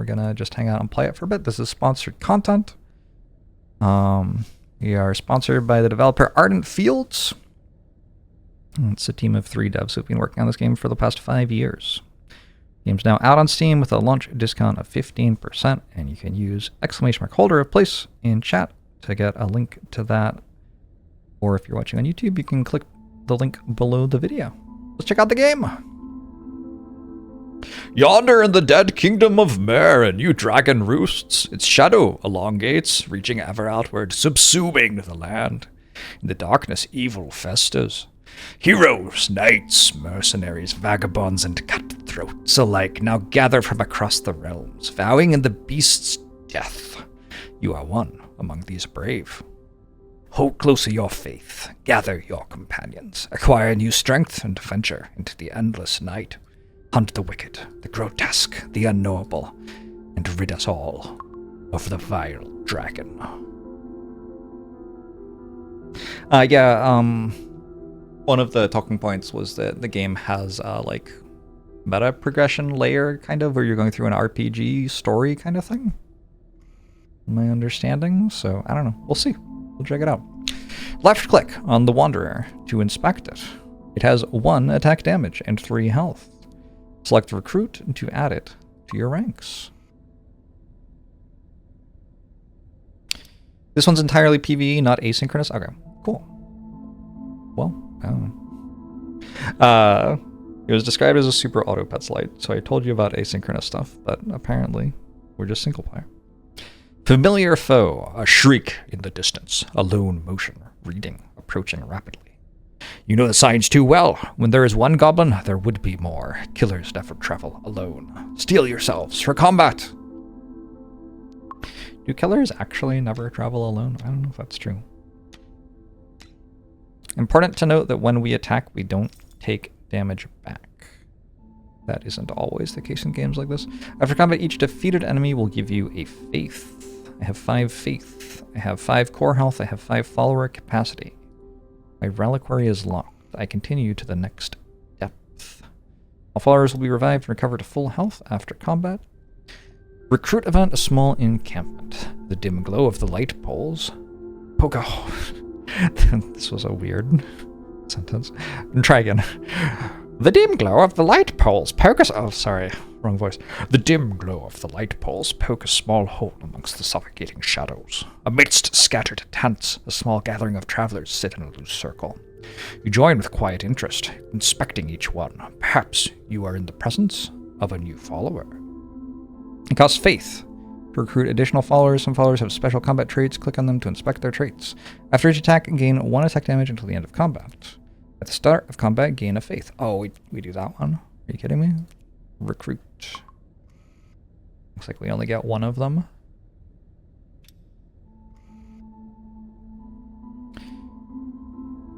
we're gonna just hang out and play it for a bit. This is sponsored content. We are sponsored by the developer Ardent Fields. It's a team of 3 devs who've been working on this game for the past 5 years. The game's now out on Steam with a launch discount of 15%, and you can use !holder of place in chat to get a link to that. Or if you're watching on YouTube, you can click the link below the video. Let's check out the game. Yonder in the dead kingdom of Mer, a new dragon roosts. Its shadow elongates, reaching ever outward, subsuming the land. In the darkness, evil festers. Heroes, knights, mercenaries, vagabonds, and cutthroats alike now gather from across the realms, vowing in the beast's death. You are one among these brave. Hold closer your faith, gather your companions, acquire new strength, and venture into the endless night. Hunt the wicked, the grotesque, the unknowable, and rid us all of the vile dragon. One of the talking points was that the game has like meta progression layer, kind of, where you're going through an RPG story kind of thing. My understanding, so I don't know. We'll see. We'll check it out. Left click on the Wanderer to inspect it. It has 1 attack damage and 3 health. Select Recruit to add it to your ranks. This one's entirely PvE, not asynchronous. Okay, cool. Well, it was described as a super auto pets light, so I told you about asynchronous stuff, but apparently we're just single player. Familiar foe, a shriek in the distance, a lone motion, reading, approaching rapidly. You know the signs too well. When there is one goblin, there would be more. Killers never travel alone. Steel yourselves for combat! Do killers actually never travel alone? I don't know if that's true. Important to note that when we attack, we don't take damage back. That isn't always the case in games like this. After combat, each defeated enemy will give you a faith. I have 5 faith. I have 5 core health. I have 5 follower capacity. My reliquary is locked. I continue to the next depth. All followers will be revived and recover to full health after combat. Recruit event, a small encampment. The dim glow of the light poles. This was a weird sentence. Try again. The dim glow of the light poles poke us... Oh, sorry. Wrong voice. The dim glow of the light poles poke a small hole amongst the suffocating shadows. Amidst scattered tents, a small gathering of travelers sit in a loose circle. You join with quiet interest, inspecting each one. Perhaps you are in the presence of a new follower. It costs faith. To recruit additional followers, some followers have special combat traits. Click on them to inspect their traits. After each attack, gain 1 attack damage until the end of combat. At the start of combat, gain a faith. Oh, we do that one? Are you kidding me? Recruit. Looks like we only get 1 of them.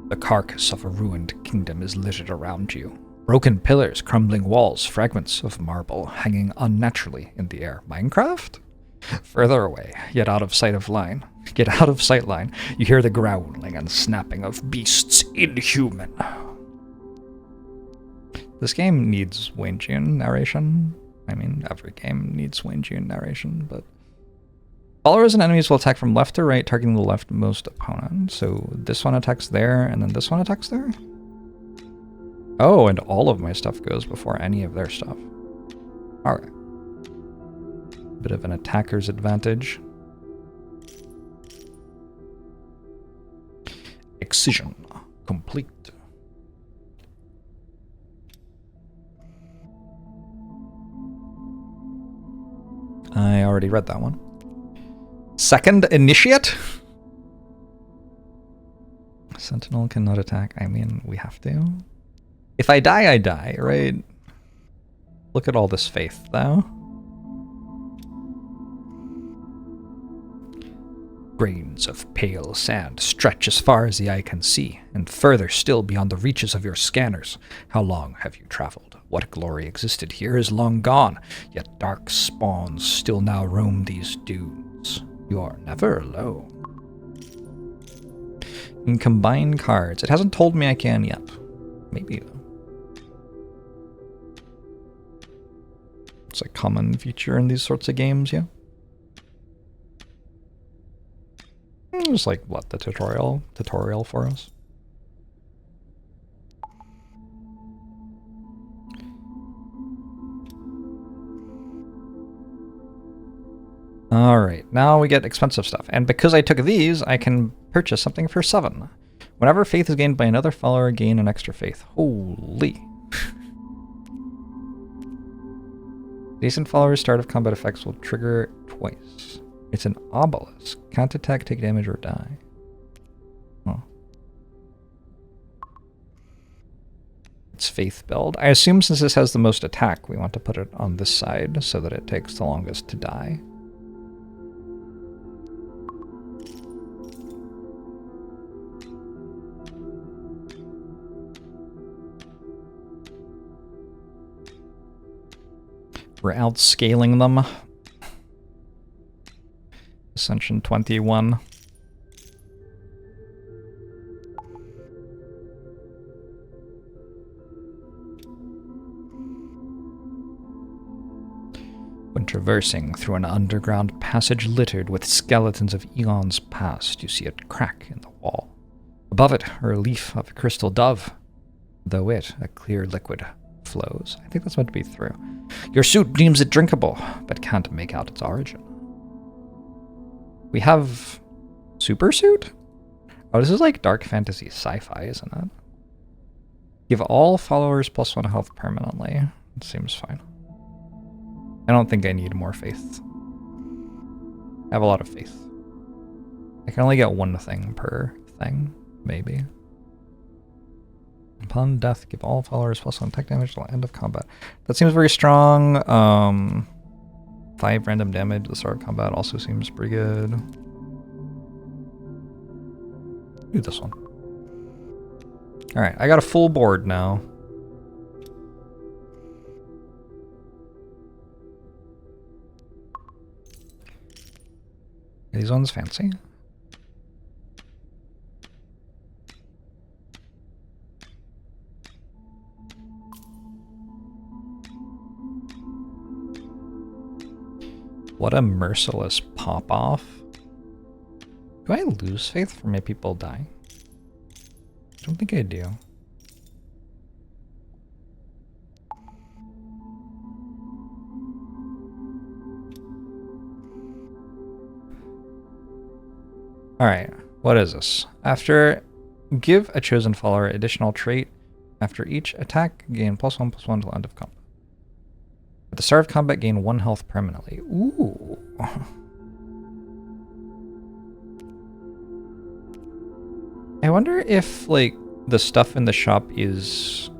The carcass of a ruined kingdom is littered around you. Broken pillars, crumbling walls, fragments of marble hanging unnaturally in the air. Minecraft? Further away, yet out of sight line, you hear the growling and snapping of beasts inhuman. This game needs Wayne June narration. I mean, every game needs Wayne June narration, but... Followers and enemies will attack from left to right, targeting the leftmost opponent. So this one attacks there, and then this one attacks there? Oh, and all of my stuff goes before any of their stuff. Alright. Bit of an attacker's advantage. Excision complete. I already read that one. Second initiate? Sentinel cannot attack. I mean, we have to. If I die, I die, right? Look at all this faith, though. Grains of pale sand stretch as far as the eye can see, and further still beyond the reaches of your scanners. How long have you traveled? What glory existed here is long gone, yet dark spawns still now roam these dunes. You are never alone. And combine cards. It hasn't told me I can yet. Maybe, though. It's a common feature in these sorts of games, yeah. Just like, what, the tutorial for us? Alright, now we get expensive stuff. And because I took these, I can purchase something for 7. Whenever faith is gained by another follower, gain an extra faith. Holy. Decent followers' start of combat effects will trigger twice. It's an obelisk. Can't attack, take damage, or die. Huh. It's faith build. I assume since this has the most attack, we want to put it on this side so that it takes the longest to die. We're outscaling them. Ascension 21. When traversing through an underground passage littered with skeletons of eons past, you see a crack in the wall. Above it, a relief of a crystal dove, though a clear liquid flows. I think that's meant to be through. Your suit deems it drinkable, but can't make out its origin. We have super suit? Oh, this is like dark fantasy sci-fi, isn't it? Give all followers +1 health permanently. It seems fine. I don't think I need more faith. I have a lot of faith. I can only get 1 thing per thing, maybe. Upon death, give all followers +1 attack damage till end of combat. That seems very strong. 5 random damage at the start of combat also seems pretty good. Do this one. Alright, I got a full board now. These ones fancy. What a merciless pop-off. Do I lose faith for my people dying? I don't think I do. Alright, what is this? Give a chosen follower additional trait. After each attack, gain +1/+1 till end of combat. At the start of combat, gain 1 health permanently. Ooh. I wonder if, like, the stuff in the shop is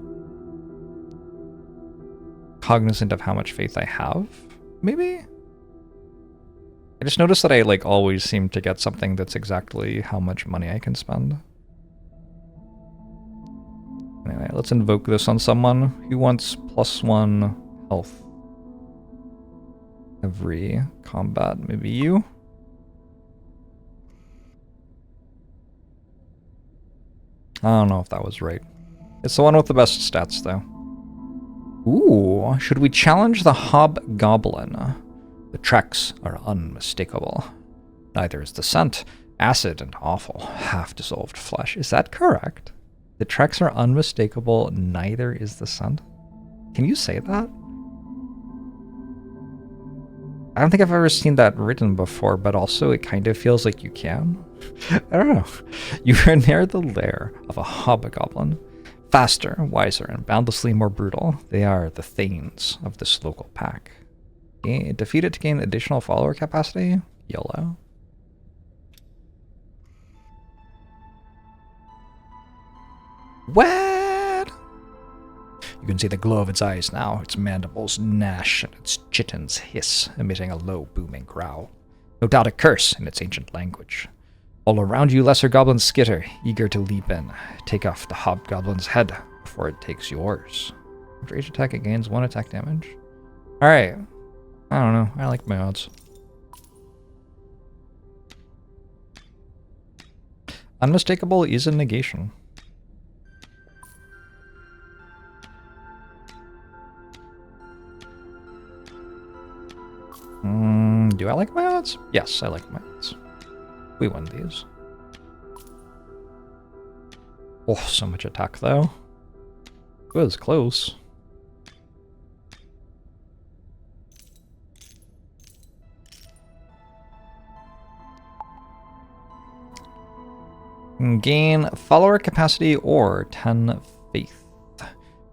cognizant of how much faith I have, maybe? I just noticed that I, like, always seem to get something that's exactly how much money I can spend. Anyway, let's invoke this on someone who wants +1 health every combat. Maybe you? I don't know if that was right. It's the one with the best stats, though. Ooh, should we challenge the Hobgoblin? The tracks are unmistakable. Neither is the scent. Acid and awful, half-dissolved flesh. Is that correct? The tracks are unmistakable, neither is the scent? Can you say that? I don't think I've ever seen that written before, but also it kind of feels like you can. I don't know. You are near the lair of a hobgoblin. Faster, wiser, and boundlessly more brutal, they are the thanes of this local pack. Defeat it to gain additional follower capacity? YOLO. What? You can see the glow of its eyes now, its mandibles gnash and its chitons hiss, emitting a low booming growl. No doubt a curse in its ancient language. All around you lesser goblins skitter, eager to leap in. Take off the hobgoblin's head before it takes yours. After each attack it gains 1 attack damage. Alright. I don't know. I like my odds. Unmistakable is a negation. Do I like my odds? Yes, I like my odds. We win these. Oh, so much attack though. It was close. Gain follower capacity or 10 faith.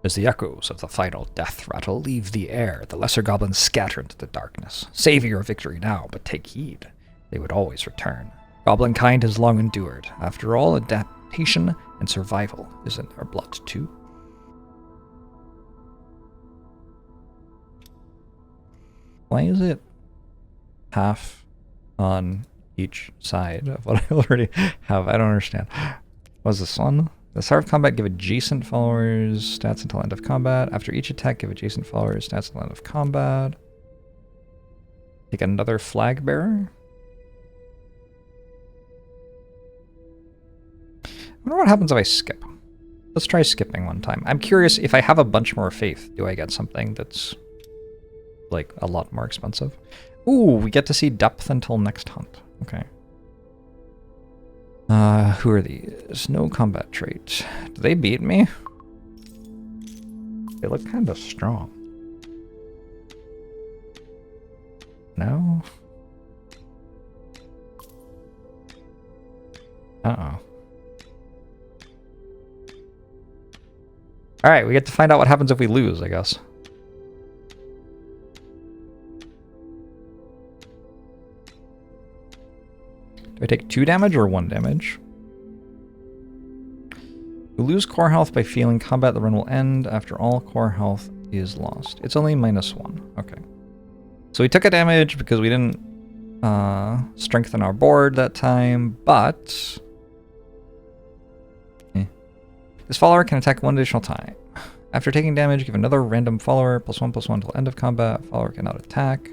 As the echoes of the final death rattle leave the air, the lesser goblins scatter into the darkness. Savor your victory now, but take heed. They would always return. Goblin kind has long endured. After all, adaptation and survival is in their blood too. Why is it half on each side of what I already have? I don't understand. What's this one? The start of combat, give adjacent followers stats until end of combat. After each attack, give adjacent followers stats until end of combat. Take another flag bearer. I wonder what happens if I skip. Let's try skipping one time. I'm curious, if I have a bunch more faith, do I get something that's like a lot more expensive? Ooh, we get to see depth until next hunt. Okay. Who are these? No combat trait. Do they beat me? They look kind of strong. No? Uh-oh. Alright, we get to find out what happens if we lose, I guess. Do I take 2 damage or 1 damage? You lose core health by failing combat. The run will end after all core health is lost. It's only -1. Okay. So we took a damage because we didn't strengthen our board that time, but... This follower can attack 1 additional time. After taking damage, give another random follower +1/+1 until end of combat. Follower cannot attack.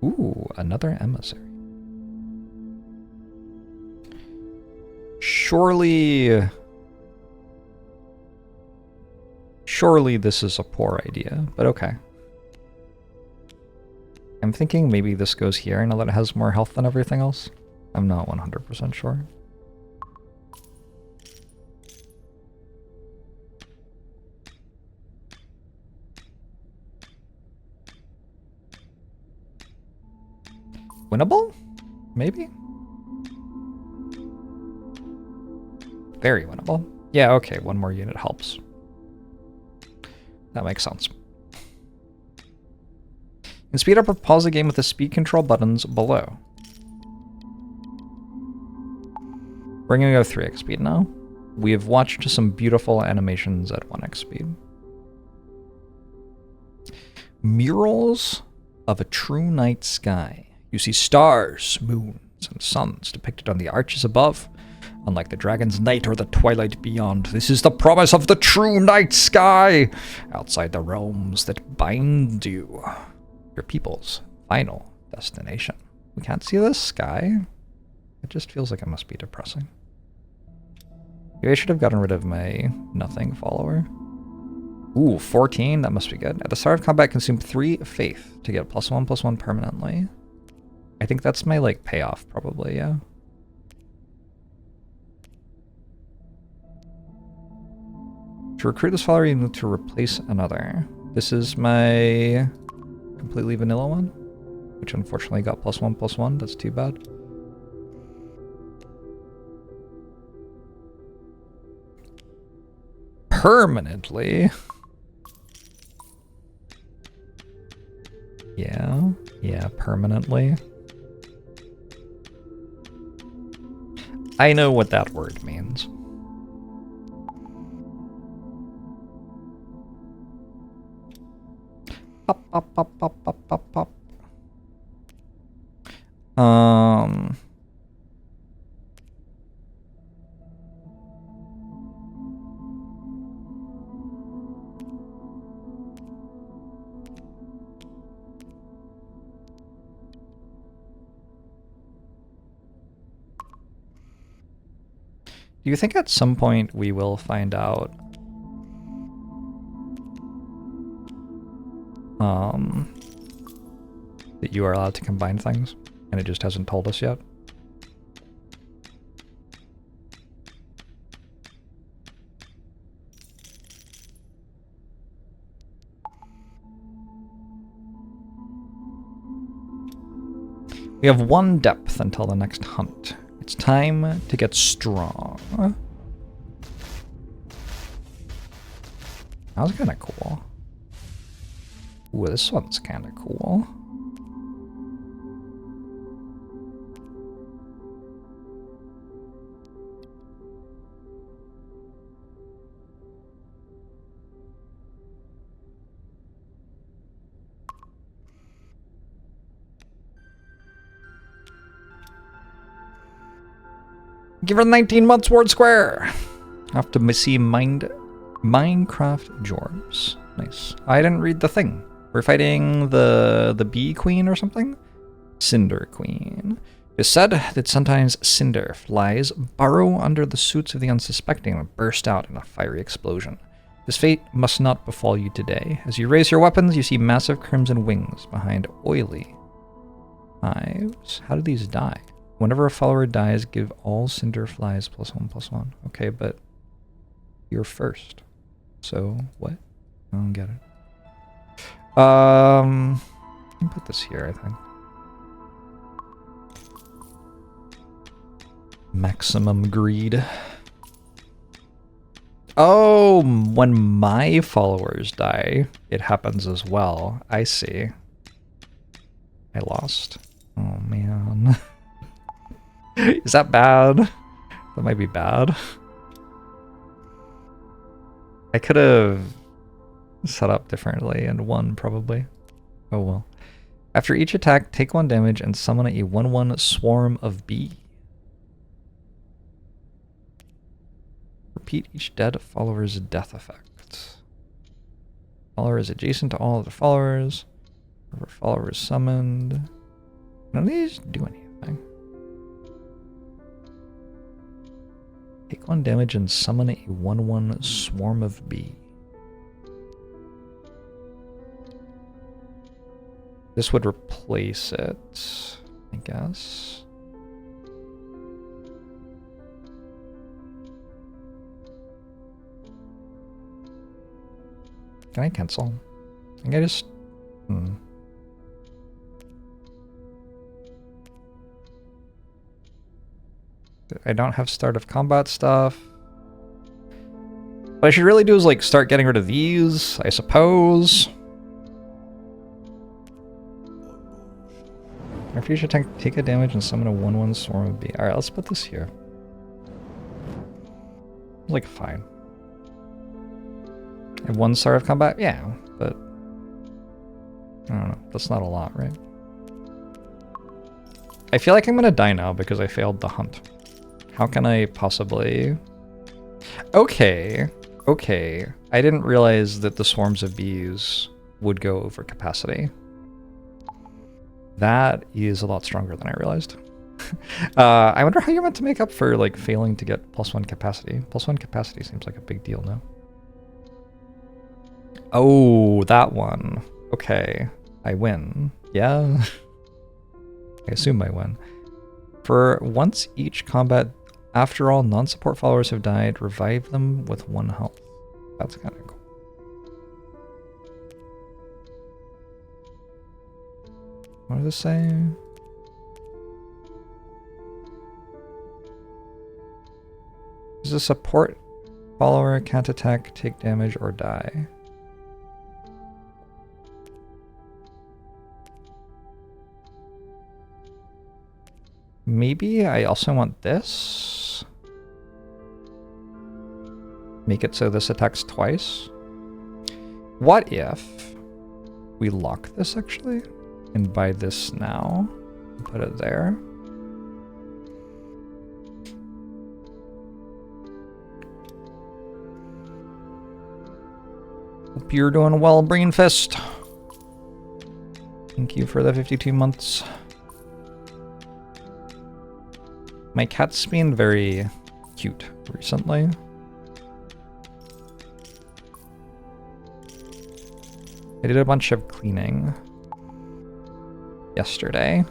Ooh, another emissary. Surely this is a poor idea, but okay. I'm thinking maybe this goes here now that it has more health than everything else. I'm not 100% sure. Winnable? Maybe? Very winnable. Yeah, okay, 1 more unit helps. That makes sense. You can speed up or pause the game with the speed control buttons below. We're gonna go 3x speed now. We have watched some beautiful animations at 1x speed. Murals of a true night sky. You see stars, moons, and suns depicted on the arches above. Unlike the dragon's night or the twilight beyond, this is the promise of the true night sky, outside the realms that bind you. Your people's final destination. We can't see the sky? It just feels like it must be depressing. Maybe I should have gotten rid of my nothing follower. Ooh, 14, that must be good. At the start of combat, consume 3 faith to get +1/+1 permanently. I think that's my, like, payoff, probably, yeah. To recruit this follower, you need to replace another. This is my completely vanilla one, which unfortunately got +1/+1. That's too bad. Permanently? Yeah, permanently. I know what that word means. Pop, pop, pop, pop, pop, pop, pop. Do you think at some point we will find out that you are allowed to combine things, and it just hasn't told us yet. We have 1 depth until the next hunt. It's time to get strong. That was kind of cool. Ooh, this one's kind of cool. Give her 19 months word square. Have to see Minecraft Jorbs. Nice. I didn't read the thing. We're fighting the bee queen or something? Cinder Queen. It is said that sometimes cinder flies burrow under the suits of the unsuspecting and burst out in a fiery explosion. This fate must not befall you today. As you raise your weapons, you see massive crimson wings behind oily hives. How do these die? Whenever a follower dies, give all cinder flies +1/+1. Okay, but you're first. So what? I don't get it. I can put this here, I think. Maximum greed. Oh, when my followers die, it happens as well. I see. I lost. Oh, man. Is that bad? That might be bad. I could have set up differently and won, probably. Oh well. After each attack, take 1 damage and summon a 1/1 swarm of bee. Repeat each dead follower's death effect. Follower is adjacent to all other followers. Whenever follower is summoned. None of these do anything. Take 1 damage and summon a 1/1 swarm of bee. This would replace it, I guess. Can I cancel? I think I just... I don't have start of combat stuff. What I should really do is like start getting rid of these, I suppose. After each attack, take a damage and summon a 1/1 swarm of bee. Alright, let's put this here. Like, fine. I have 1 start of combat? Yeah, but... I don't know. That's not a lot, right? I feel like I'm gonna die now because I failed the hunt. How can I possibly... Okay. Okay. I didn't realize that the swarms of bees would go over capacity. That is a lot stronger than I realized. I wonder how you're meant to make up for like failing to get +1 capacity. +1 capacity seems like a big deal, no? Oh, that one. Okay. I win. Yeah. I assume I win. For once each combat, after all non-support followers have died, revive them with 1 health. That's kind of cool. What does it say? Is a support follower can't attack, take damage, or die? Maybe I also want this. Make it so this attacks twice. What if we lock this actually and buy this now and put it there? Hope you're doing well, Brain Fist. Thank you for the 52 months. My cat's been very cute recently. I did a bunch of cleaning. yesterday,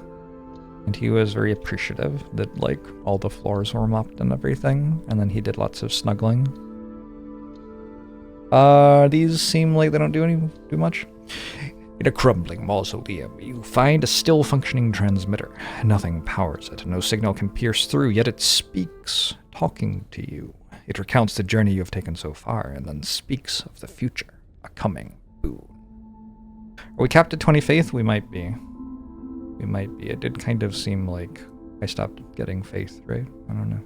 and he was very appreciative that like all the floors were mopped and everything, and then he did lots of snuggling. These seem like they don't do much. In a crumbling mausoleum, you find a still functioning transmitter. Nothing powers it, no signal can pierce through, yet it speaks, talking to you. It recounts the journey you have taken so far, and then speaks of the future, a coming boon. Are we capped at 20 faith? We might be. We might be. It did kind of seem like I stopped getting faith, right? I don't know.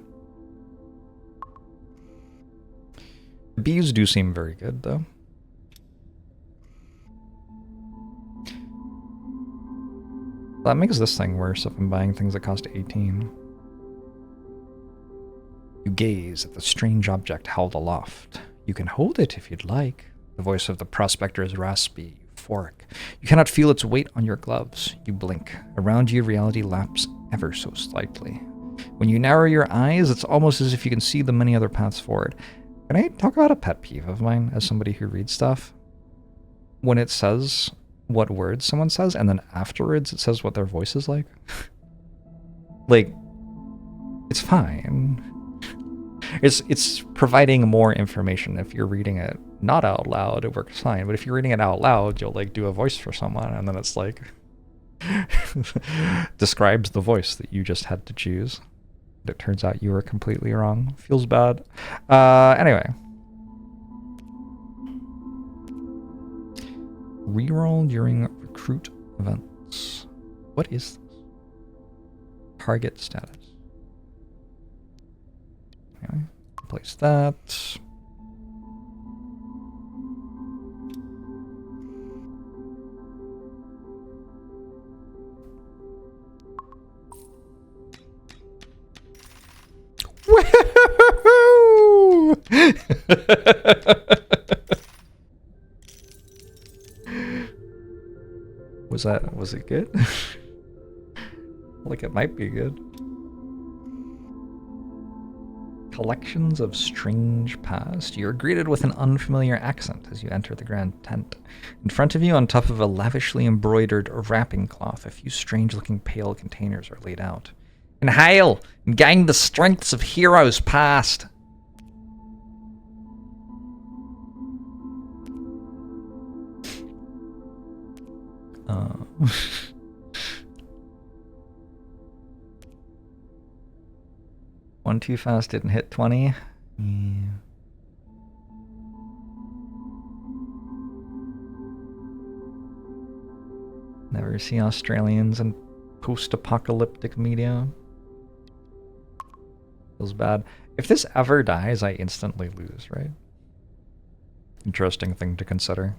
The bees do seem very good, though. That makes this thing worse if I'm buying things that cost 18. You gaze at the strange object held aloft. You can hold it if you'd like. The voice of the prospector is raspy, euphoric. You cannot feel its weight on your gloves. You blink. Around you, reality laps ever so slightly. When you narrow your eyes, it's almost as if you can see the many other paths forward. Can I talk about a pet peeve of mine as somebody who reads stuff? When it says what words someone says, and then afterwards it says what their voice is like. Like, it's fine. It's providing more information. If you're reading it not out loud, it works fine. But if you're reading it out loud, you'll like do a voice for someone, and then it's like describes the voice that you just had to choose. It turns out you were completely wrong. Feels bad. Anyway. Reroll during recruit events. What is this? Target status. Okay, place that. Woo! Was it good? Like it might be good. Collections of strange past. You're greeted with an unfamiliar accent as you enter the grand tent. In front of you, on top of a lavishly embroidered wrapping cloth, a few strange-looking pale containers are laid out. Inhale and gain the strengths of heroes past. One too fast didn't hit 20. Yeah. Never see Australians in post-apocalyptic media. Feels bad. If this ever dies, I instantly lose, right? Interesting thing to consider.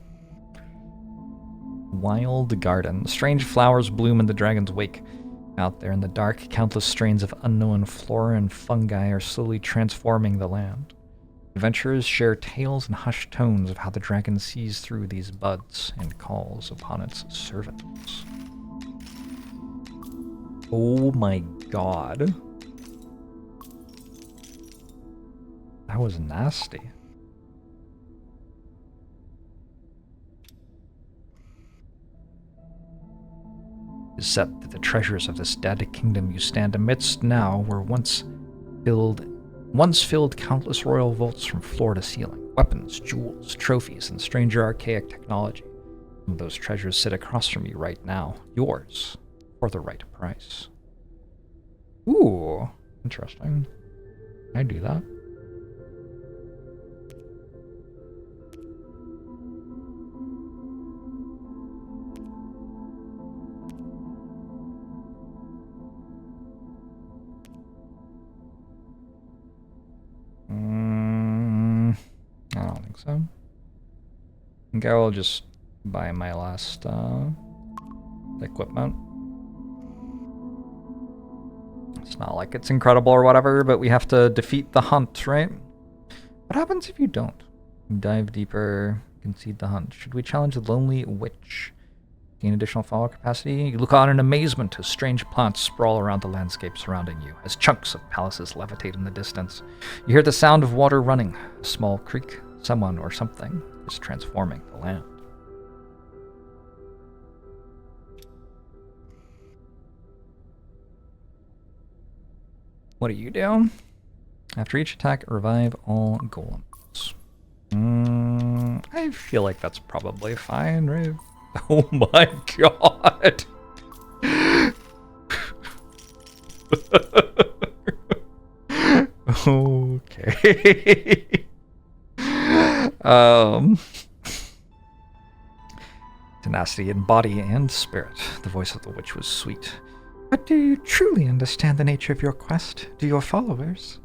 Wild garden. Strange flowers bloom in the dragon's wake. Out there in the dark, countless strains of unknown flora and fungi are slowly transforming the land. Adventurers share tales and hushed tones of how the dragon sees through these buds and calls upon its servants. Oh my god. That was nasty. It is said that the treasures of this dead kingdom you stand amidst now were once filled countless royal vaults from floor to ceiling. Weapons, jewels, trophies, and stranger archaic technology. Some of those treasures sit across from you right now. Yours, for the right price. Ooh, interesting. Can I do that? I don't think so. I think I will just buy my last equipment. It's not like it's incredible or whatever, but we have to defeat the hunt, right? What happens if you don't? You dive deeper, concede the hunt. Should we challenge the lonely witch? Gain additional follow capacity? You look on in amazement as strange plants sprawl around the landscape surrounding you, as chunks of palaces levitate in the distance. You hear the sound of water running, a small creek. Someone or something is transforming the land. What do you do? After each attack, revive all golems. I feel like that's probably fine, right? Oh my god! Okay. Tenacity in body and spirit. The voice of the witch was sweet. But do you truly understand the nature of your quest? Do your followers?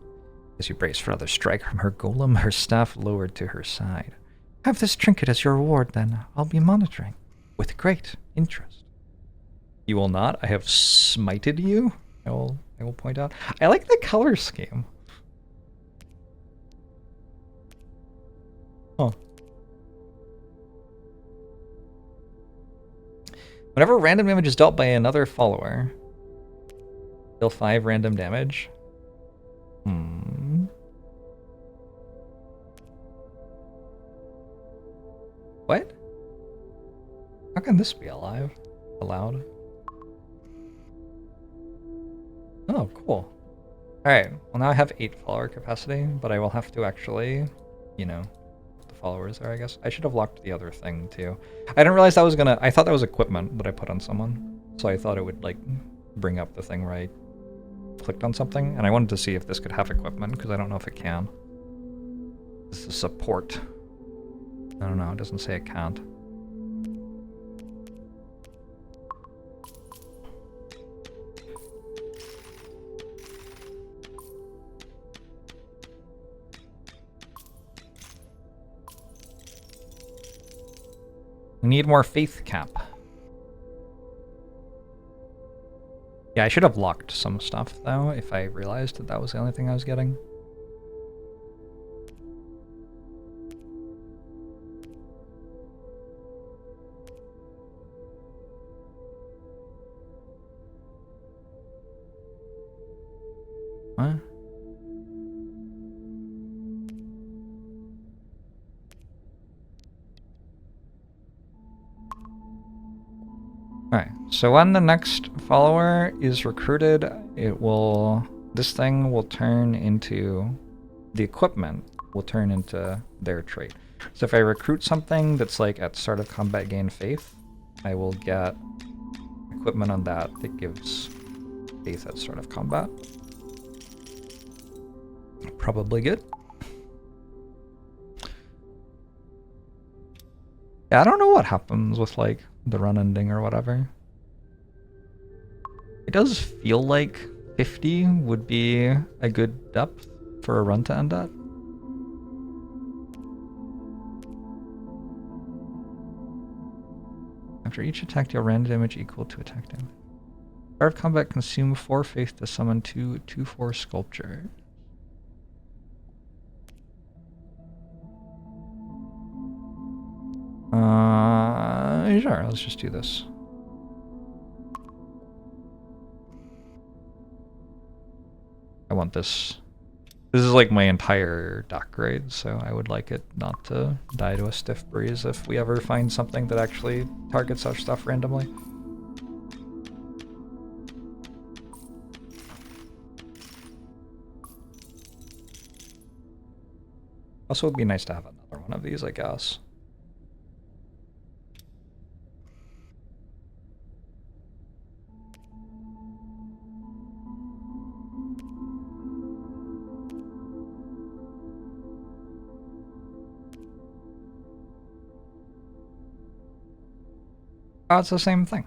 As you brace for another strike from her golem, her staff lowered to her side. Have this trinket as your reward, then. I'll be monitoring. With great interest. You will not. I have smited you. I will point out. I like the color scheme. Oh. Whenever random damage is dealt by another follower, deal 5 random damage. What? How can this be allowed? Oh, cool. Alright, well now I have 8 follower capacity, but I will have to actually, you know, put the followers there, I guess. I should have locked the other thing, too. I didn't realize that was gonna... I thought that was equipment that I put on someone. So I thought it would, like, bring up the thing where I clicked on something, and I wanted to see if this could have equipment, because I don't know if it can. This is support. I don't know, it doesn't say it can't. We need more faith cap. Yeah, I should have locked some stuff, though, if I realized that that was the only thing I was getting. What? Alright, so when the next follower is recruited, this thing will turn into, the equipment will turn into their trait. So if I recruit something that's like at start of combat gain faith, I will get equipment on that gives faith at start of combat. Probably good. Yeah, I don't know what happens with like the run ending or whatever. It does feel like 50 would be a good depth for a run to end at. After each attack, deal random damage equal to attack damage. Start of combat, consume 4 faith to summon 2/4 sculpture. Sure, let's just do this. I want this. This is like my entire dock grade, so I would like it not to die to a stiff breeze if we ever find something that actually targets our stuff randomly. Also, it'd be nice to have another one of these, I guess. Oh, it's the same thing.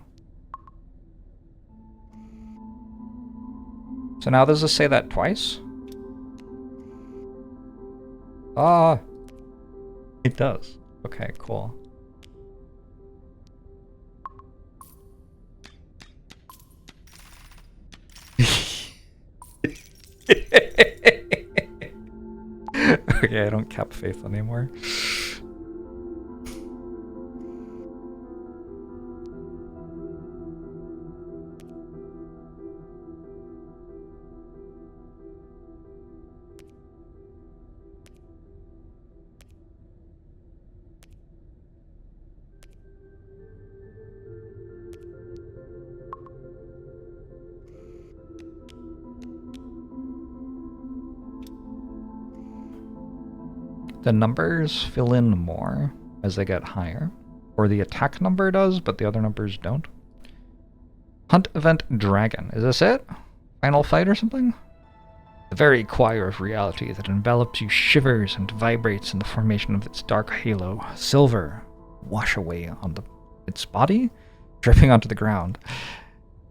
So now does this say that twice? Ah, it does. Okay, cool. Okay, I don't cap faith anymore. the numbers fill in more as they get higher. Or the attack number does, but the other numbers don't. Hunt event dragon. Is this it? Final fight or something? The very choir of reality that envelops you shivers and vibrates in the formation of its dark halo. Silver wash away on its body, dripping onto the ground.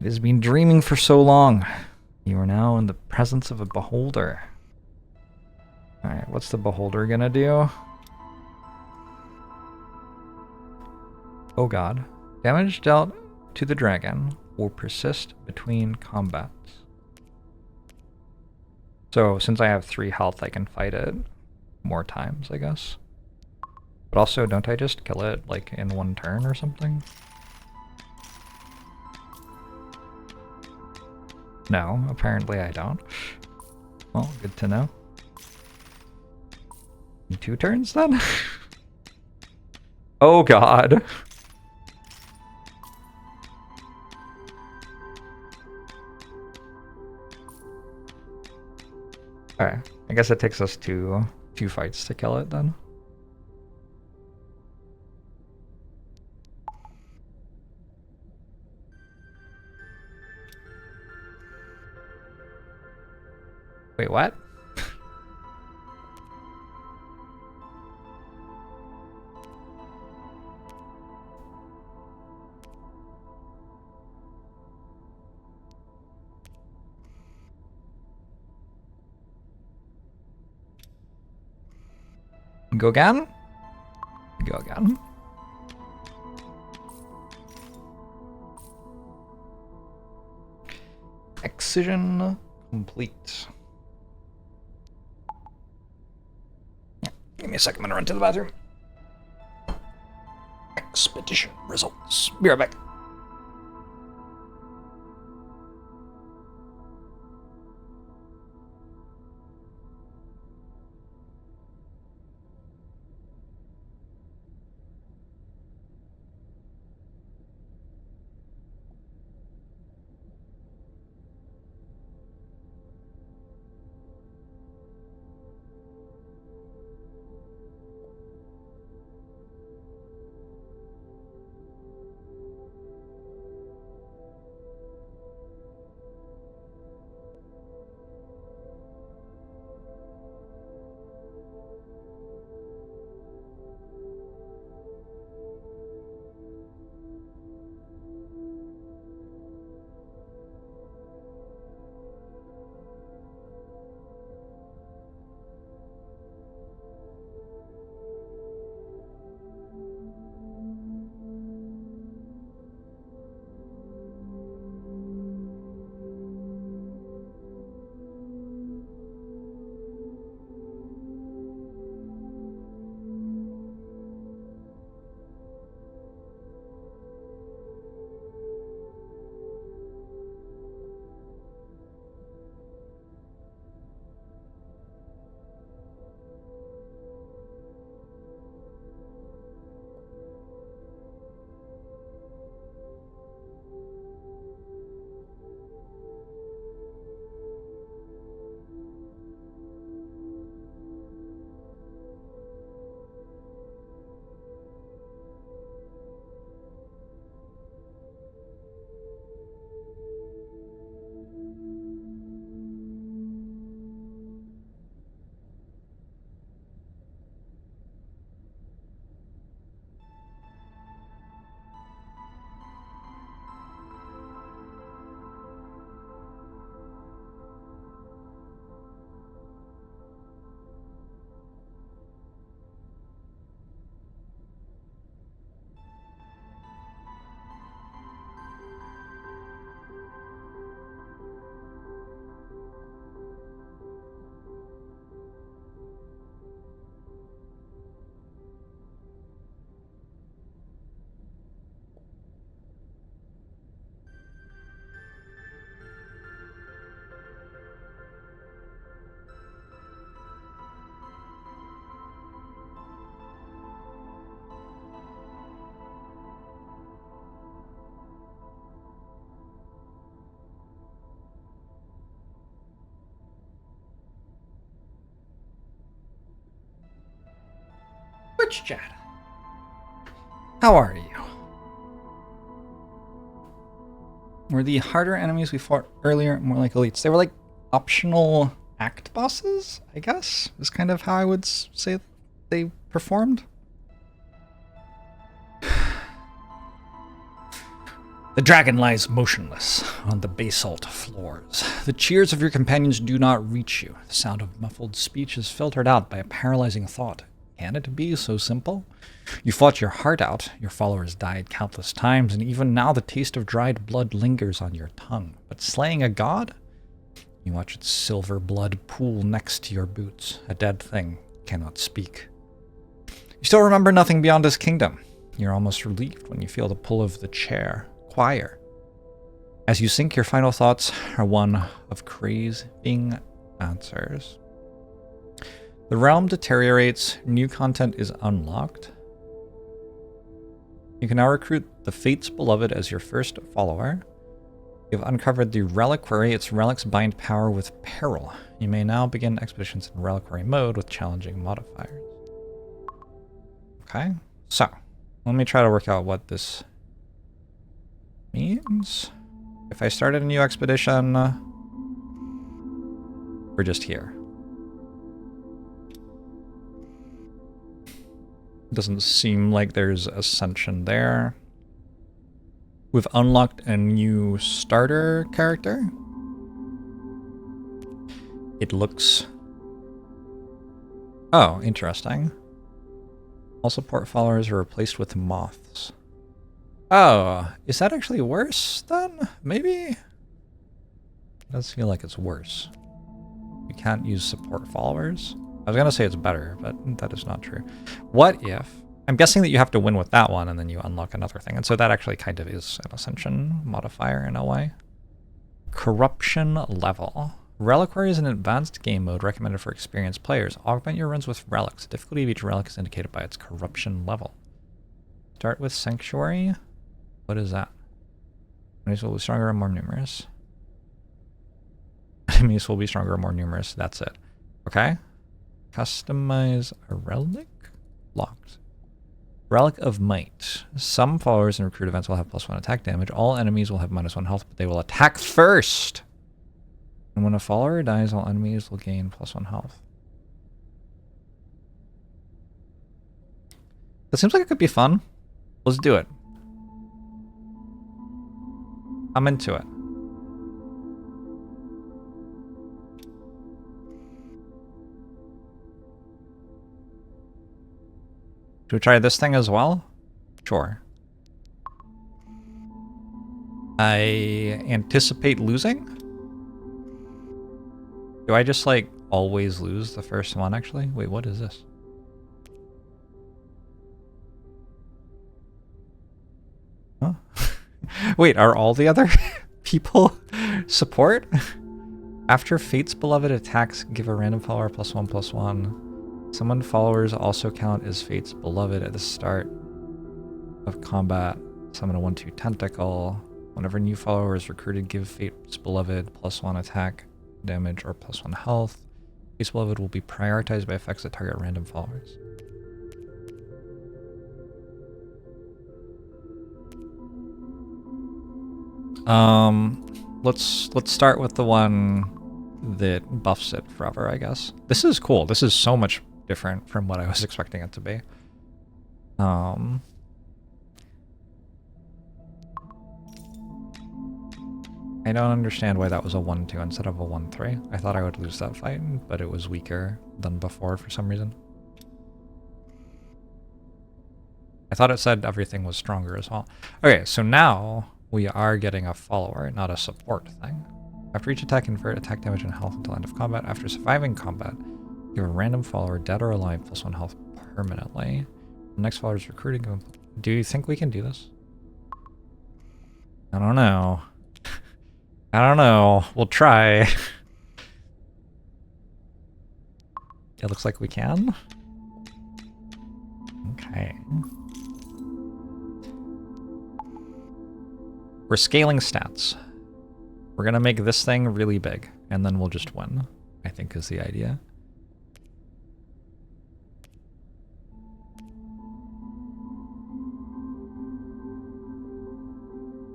It has been dreaming for so long. You are now in the presence of a beholder. Alright, what's the beholder gonna do? Oh god. Damage dealt to the dragon will persist between combats. So, since I have 3 health, I can fight it more times, I guess. But also, don't I just kill it, like, in 1 turn or something? No, apparently I don't. Well, good to know. In 2 turns, then? Oh god. Okay, I guess it takes us two fights to kill it then. Wait, what? Go again? Go again. Excision complete. Give me a second, I'm gonna run to the bathroom. Expedition results. Be right back. Twitch chat. How are you? Were the harder enemies we fought earlier more like elites? They were like optional act bosses, I guess, is kind of how I would say they performed. The dragon lies motionless on the basalt floors. The cheers of your companions do not reach you. The sound of muffled speech is filtered out by a paralyzing thought. Can it be so simple? You fought your heart out, your followers died countless times, and even now the taste of dried blood lingers on your tongue. But slaying a god? You watch its silver blood pool next to your boots. A dead thing cannot speak. You still remember nothing beyond his kingdom. You're almost relieved when you feel the pull of the choir. As you sink, your final thoughts are one of craving answers. The realm deteriorates, new content is unlocked. You can now recruit the Fates Beloved as your first follower. You've uncovered the reliquary. Its relics bind power with peril. You may now begin expeditions in reliquary mode with challenging modifiers. Okay, so let me try to work out what this means. If I started a new expedition, we're just here. Doesn't seem like there's ascension there. We've unlocked a new starter character. It looks... Oh, interesting. All support followers are replaced with moths. Oh, is that actually worse then? Maybe? It does feel like it's worse. You can't use support followers. I was going to say it's better, but that is not true. What if... I'm guessing that you have to win with that one and then you unlock another thing. And so that actually kind of is an ascension modifier in a way. Corruption level. Reliquary is an advanced game mode recommended for experienced players. Augment your runs with relics. The difficulty of each relic is indicated by its corruption level. Start with Sanctuary. What is that? Enemies will be stronger and more numerous. Enemies will be stronger and more numerous. That's it. Okay. Customize a relic? Locked. Relic of Might. Some followers in recruit events will have +1 attack damage. All enemies will have -1 health, but they will attack first. And when a follower dies, all enemies will gain +1 health. That seems like it could be fun. Let's do it. I'm into it. Should we try this thing as well? Sure. I anticipate losing? Do I just, like, always lose the first one, actually? Wait, what is this? Huh? Wait, are all the other people support? After Fate's Beloved attacks, give a random follower +1/+1. Summoned followers also count as Fate's Beloved at the start of combat. Summon a 1/2 tentacle. Whenever new follower is recruited, give Fate's Beloved +1 attack damage or +1 health. Fate's Beloved will be prioritized by effects that target random followers. Let's start with the one that buffs it forever, I guess. This is cool. This is so much different from what I was expecting it to be. I don't understand why that was a 1/2 instead of a 1/3. I thought I would lose that fight, but it was weaker than before for some reason. I thought it said everything was stronger as well. Okay, so now we are getting a follower, not a support thing. After each attack, convert attack damage and health until end of combat. After surviving combat, give a random follower, dead or alive, +1 health permanently. The next follower is recruiting. Do you think we can do this? I don't know. I don't know. We'll try. It looks like we can. Okay. We're scaling stats. We're gonna make this thing really big, and then we'll just win, I think is the idea.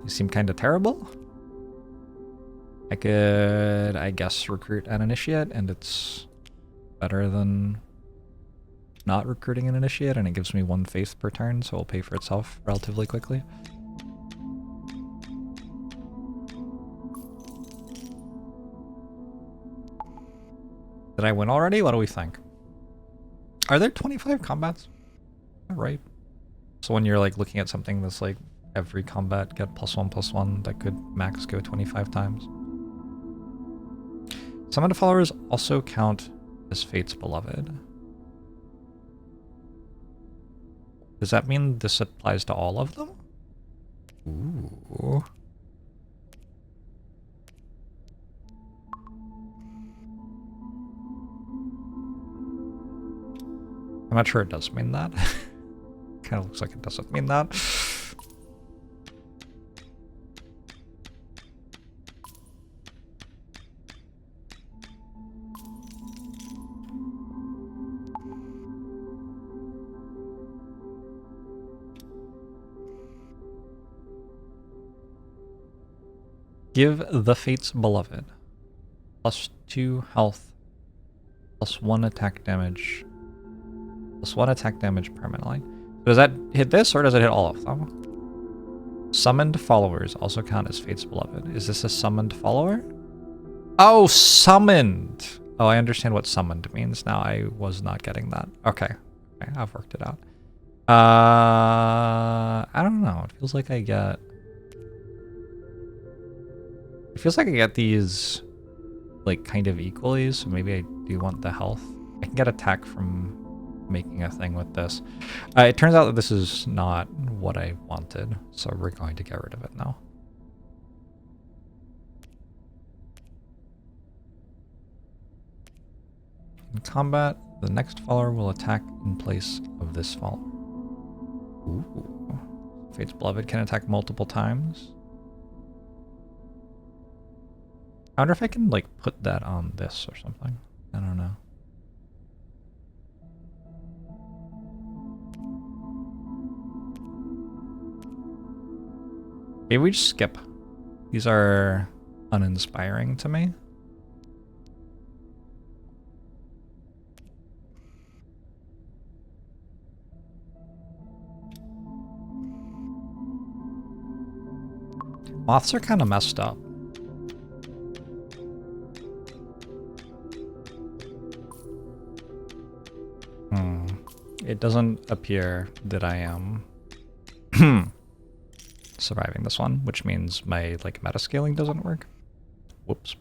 You seem kind of terrible. I could, I guess, recruit an initiate, and it's better than not recruiting an initiate, and it gives me 1 faith per turn, so it'll pay for itself relatively quickly. Did I win already? What do we think? Are there 25 combats? Right. So when you're like looking at something that's like every combat get +1/+1, that could max go 25 times. Summoned followers also count as Fate's Beloved. Does that mean this applies to all of them? Ooh. I'm not sure it does mean that. Kind of looks like it doesn't mean that. Give the Fate's Beloved +2 health, +1 attack damage, +1 attack damage permanently. Does that hit this, or does it hit all of them? Summoned followers also count as Fate's Beloved. Is this a summoned follower? Oh, summoned! Oh, I understand what summoned means now. I was not getting that. Okay, I've worked it out. I don't know. It feels like I get... It feels like I get these, like, kind of equally, so maybe I do want the health. I can get attack from making a thing with this. It turns out that this is not what I wanted, so we're going to get rid of it now. In combat, the next follower will attack in place of this follower. Ooh. Fate's Beloved can attack multiple times. I wonder if I can, like, put that on this or something. I don't know. Maybe we just skip. These are uninspiring to me. Moths are kind of messed up. It doesn't appear that I am surviving this one, which means my like meta scaling doesn't work. Whoops.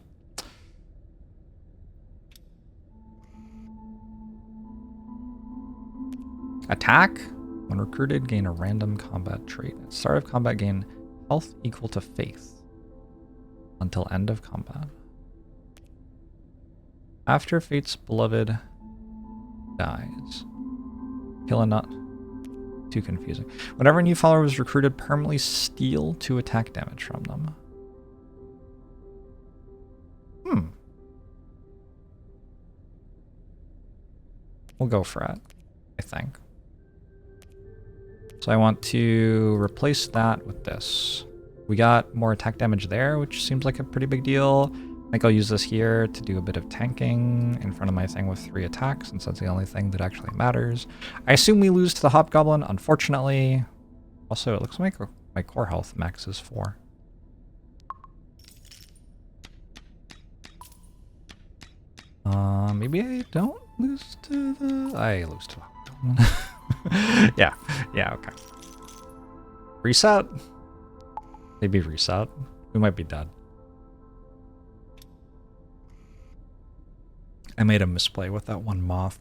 Attack. When recruited, gain a random combat trait. At start of combat, gain health equal to faith until end of combat. After Fate's Beloved dies. Kill a nut. Too confusing. Whenever a new follower is recruited, permanently steal 2 attack damage from them. We'll go for it, I think. So I want to replace that with this. We got more attack damage there, which seems like a pretty big deal. I think I'll use this here to do a bit of tanking in front of my thing with 3 attacks, since that's the only thing that actually matters. I assume we lose to the Hobgoblin, unfortunately. Also, it looks like my core health max is 4. Maybe I don't lose to the... I lose to the Hobgoblin. yeah, okay. Reset? Maybe reset. We might be dead. I made a misplay with that one moth.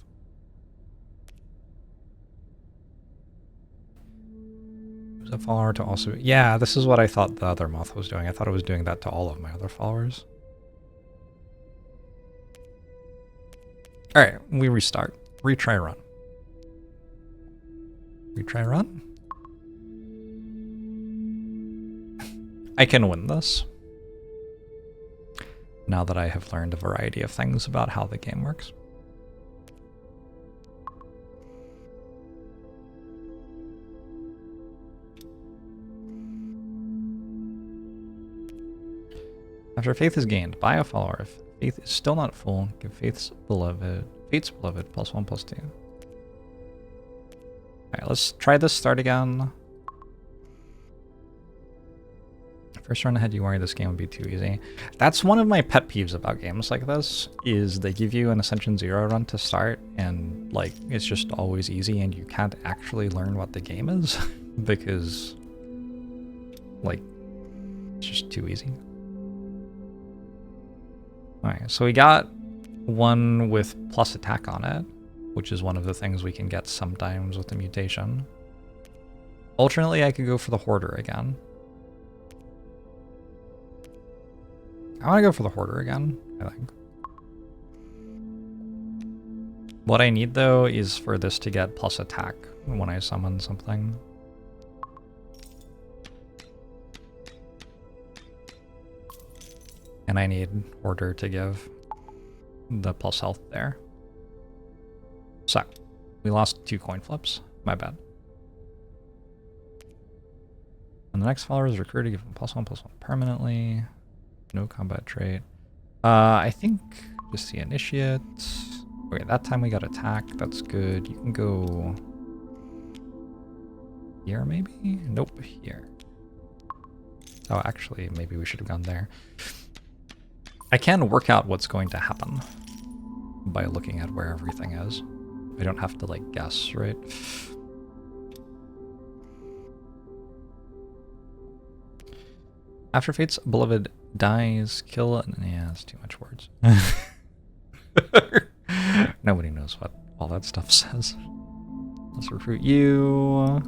Use a follower to also... Yeah, this is what I thought the other moth was doing. I thought it was doing that to all of my other followers. Alright, we restart. Retry run. Retry run? I can win this. Now that I have learned a variety of things about how the game works. After faith is gained by a follower, if faith is still not full, give fate's beloved +1/+2. Alright, let's try this start again. First run ahead you worry this game would be too easy. That's one of my pet peeves about games like this, is they give you an Ascension 0 run to start, and like it's just always easy and you can't actually learn what the game is because like it's just too easy. Alright, so we got one with plus attack on it, which is one of the things we can get sometimes with the mutation. Alternately, I could go for the Hoarder again. I want to go for the Hoarder again, I think. What I need, though, is for this to get plus attack when I summon something. And I need Hoarder to give the plus health there. So, we lost 2 coin flips. My bad. And the next follower is recruited, give him +1/+1 permanently. No combat trait. I think just the initiate. Okay, that time we got attack. That's good. You can go here, maybe? Nope, here. Oh, actually, maybe we should have gone there. I can work out what's going to happen by looking at where everything is. I don't have to, like, guess, right? After Fate's beloved dies, kill... Yeah, that's too much words. Nobody knows what all that stuff says. Let's recruit you.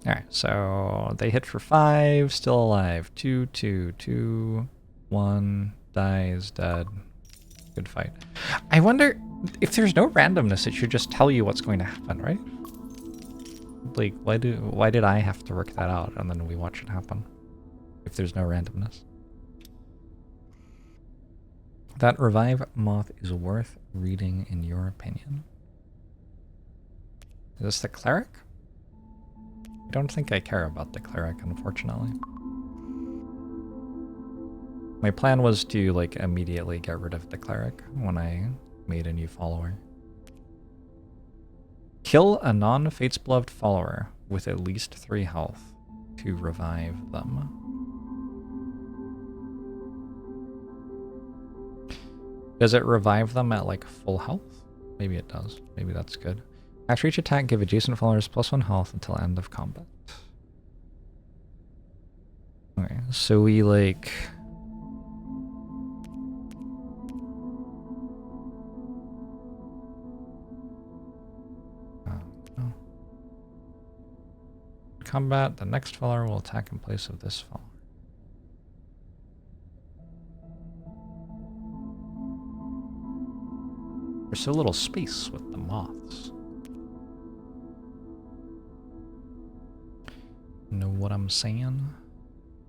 Alright, so they hit for 5, still alive. 2, 2, 2, 1, dies, dead. Good fight. I wonder if there's no randomness, it should just tell you what's going to happen, right? Like, why did I have to work that out and then we watch it happen if there's no randomness? That revive moth is worth reading in your opinion. Is this the cleric? I don't think I care about the cleric, unfortunately. My plan was to, like, immediately get rid of the cleric when I made a new follower. Kill a non-Fate's Beloved follower with at least 3 health to revive them. Does it revive them at, like, full health? Maybe it does. Maybe that's good. After each attack, give adjacent followers +1 health until end of combat. Okay, so we, like... combat, the next follower will attack in place of this follower. There's so little space with the moths. Know what I'm saying?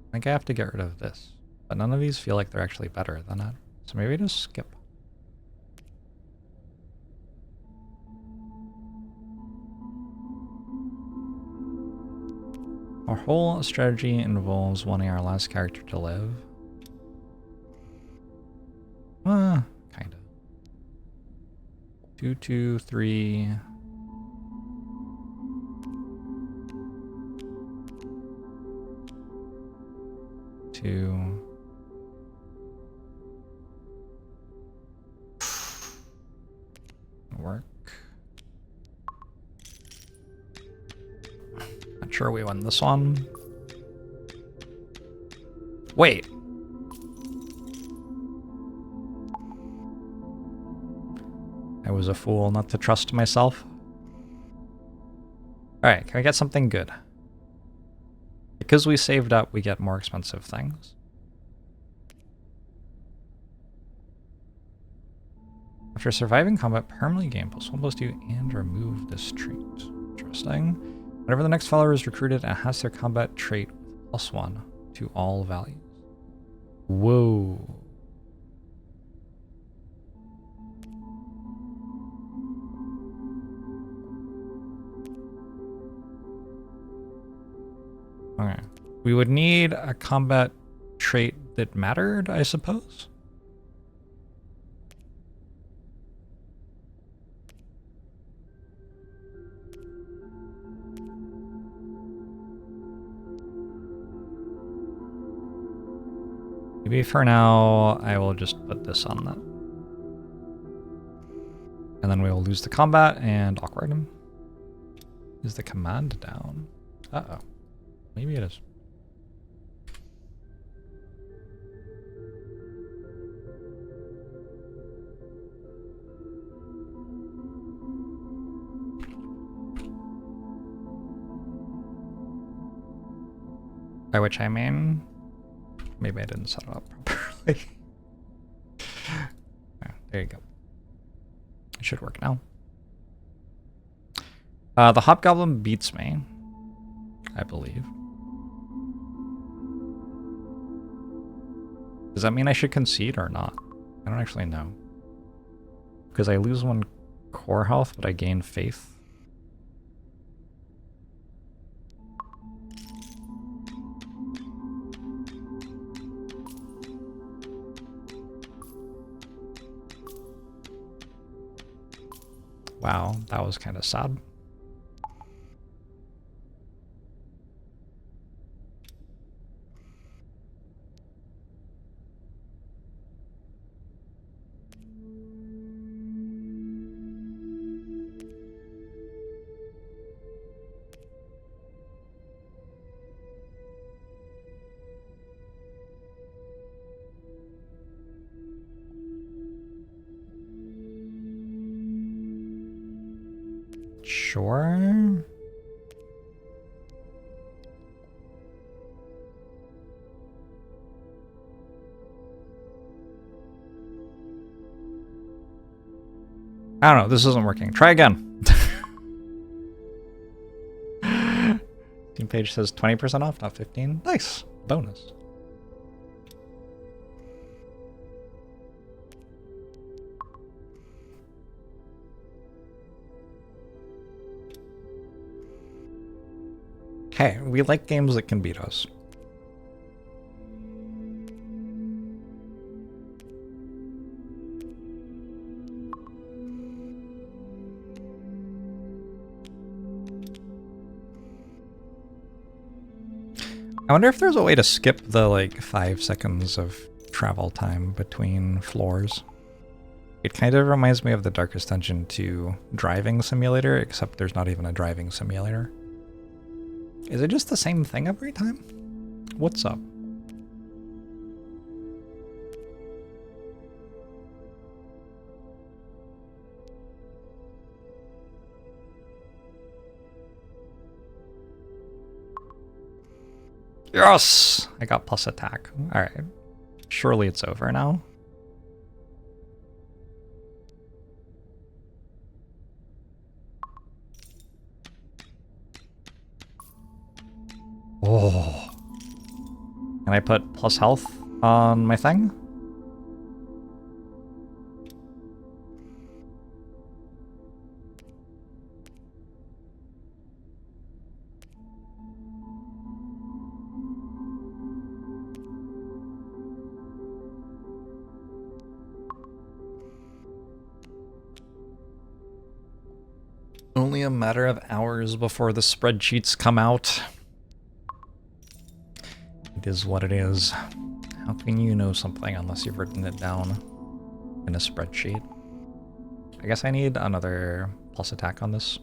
I think I have to get rid of this. But none of these feel like they're actually better than it. So maybe just skip. Our whole strategy involves wanting our last character to live. Kind of. 2, 2, 3. Two. Work. Not sure we won this one. Wait. I was a fool not to trust myself. Alright, can we get something good? Because we saved up, we get more expensive things. After surviving combat, permanently gain +1/+2 and remove this trait. Interesting. Whenever the next follower is recruited, it has their combat trait +1 to all values. Whoa. Okay. We would need a combat trait that mattered, I suppose. Maybe for now, I will just put this on that. And then we will lose the combat and awkward him. Is the command down? Uh-oh. Maybe it is. By which I mean, maybe I didn't set it up properly. There you go. It should work now. The Hobgoblin beats me, I believe. Does that mean I should concede or not? I don't actually know. Because I lose 1 core health, but I gain faith. Wow, that was kind of sad. Sure. I don't know, this isn't working. Try again. Team page says 20% off, not 15. Nice. Bonus. Hey, we like games that can beat us. I wonder if there's a way to skip the, like, 5 seconds of travel time between floors. It kind of reminds me of the Darkest Dungeon 2 driving simulator, except there's not even a driving simulator. Is it just the same thing every time? What's up? Yes! I got plus attack. Alright. Surely it's over now. Oh. Can I put plus health on my thing? Only a matter of hours before the spreadsheets come out. It is what it is. How can you know something unless you've written it down in a spreadsheet? I guess I need another plus attack on this.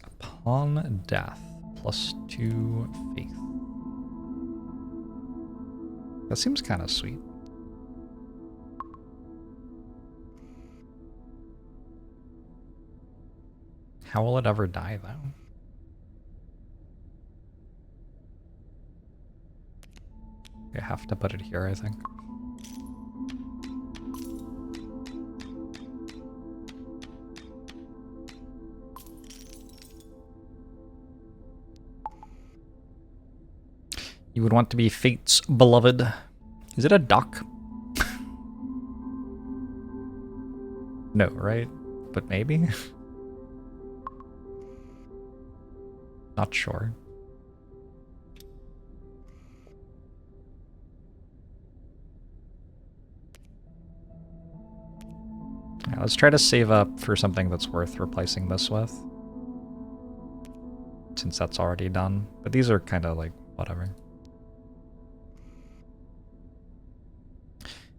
Upon death, +2 faith. That seems kind of sweet. How will it ever die, though? I have to put it here, I think. You would want to be Fate's beloved. Is it a duck? No, right? But maybe? Not sure. Yeah, let's try to save up for something that's worth replacing this with. Since that's already done. But these are kind of like, whatever.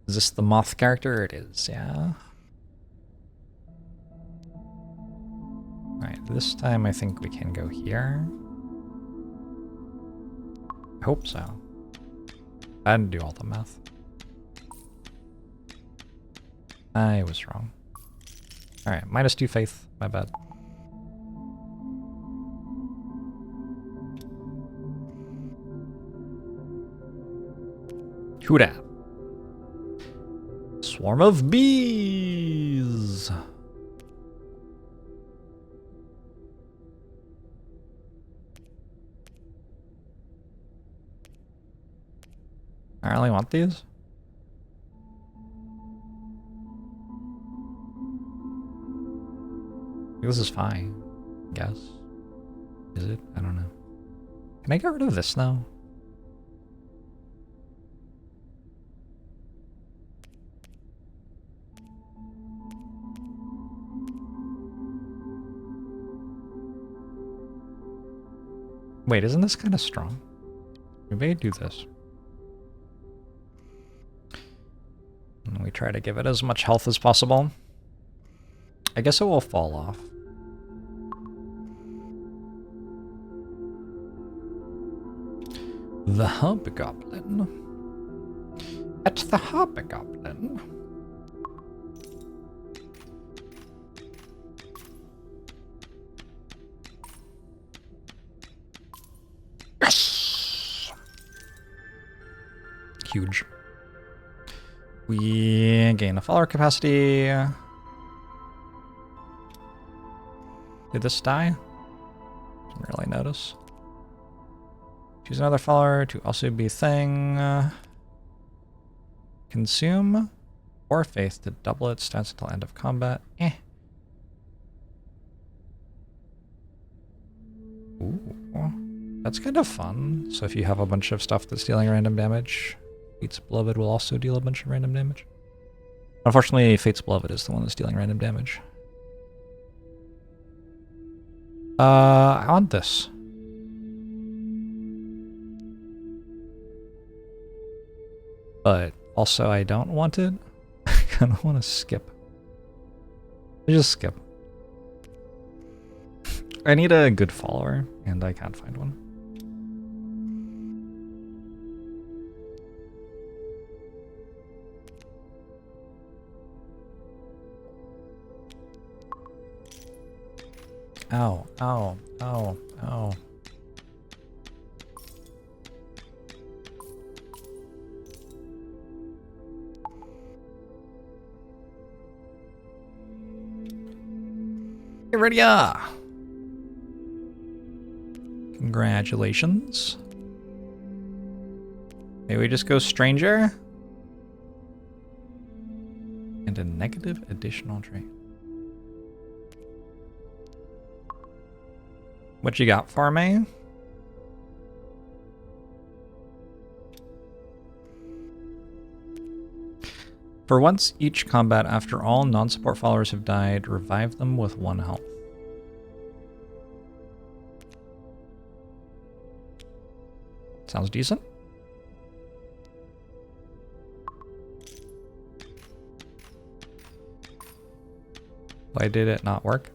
Is this the moth character? It is, yeah. Alright, this time I think we can go here. I hope so. I didn't do all the math. I was wrong. Alright, -2 faith. My bad. Who dat? Swarm of bees! I only want these? This is fine, I guess. Is it? I don't know. Can I get rid of this now? Wait, isn't this kind of strong? Maybe I do this. And we try to give it as much health as possible. I guess it will fall off. The Hobgoblin. At the Hobgoblin. Yes! Huge. We gain a follower capacity. Did this die? Didn't really notice. Choose another follower to also be a thing. Consume or faith to double its stats until end of combat. Eh. Ooh. That's kind of fun. So if you have a bunch of stuff that's dealing random damage, Fate's Beloved will also deal a bunch of random damage. Unfortunately, Fate's Beloved is the one that's dealing random damage. I want this. But also I don't want it. I kind of want to skip. I just skip. I need a good follower, and I can't find one. Ow, ow, ow, ow. Iridia! Congratulations. Maybe we just go Stranger? And a negative additional trait. What you got for me? For once each combat after all non-support followers have died, revive them with 1 health. Sounds decent. Why did it not work?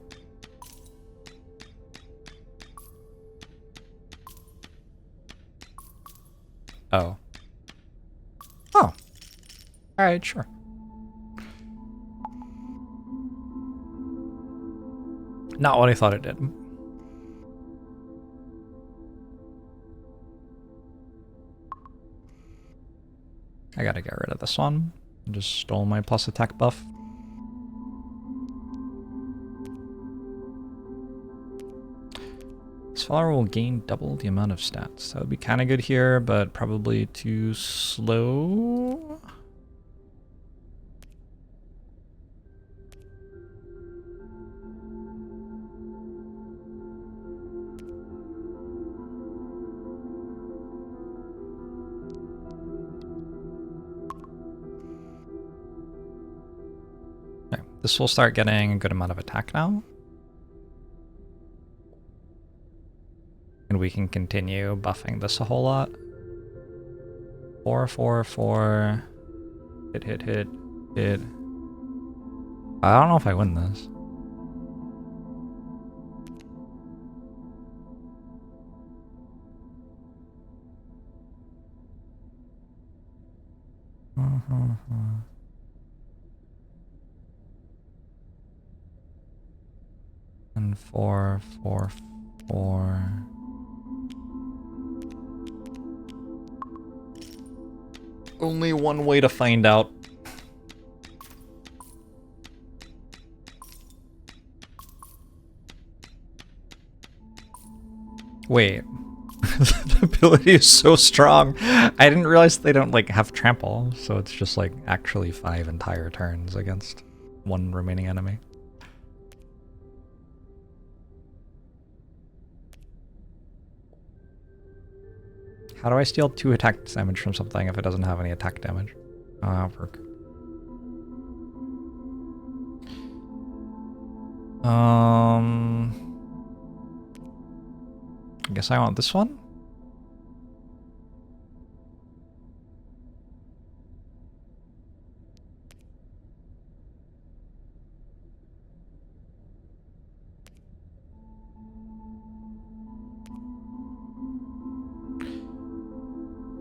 Oh. Oh. Alright, sure. Not what I thought it did. I gotta get rid of this one. I just stole my plus attack buff. This follower will gain double the amount of stats. That would be kind of good here, but probably too slow. This will start getting a good amount of attack now. And we can continue buffing this a whole lot. 4, 4, 4. Hit, hit, hit, hit. I don't know if I win this. And 4, 4, 4. Only one way to find out. Wait. The ability is so strong. I didn't realize they don't like have trample, so it's just like actually 5 entire turns against one remaining enemy. How do I steal 2 attack damage from something if it doesn't have any attack damage? Work. I guess I want this one.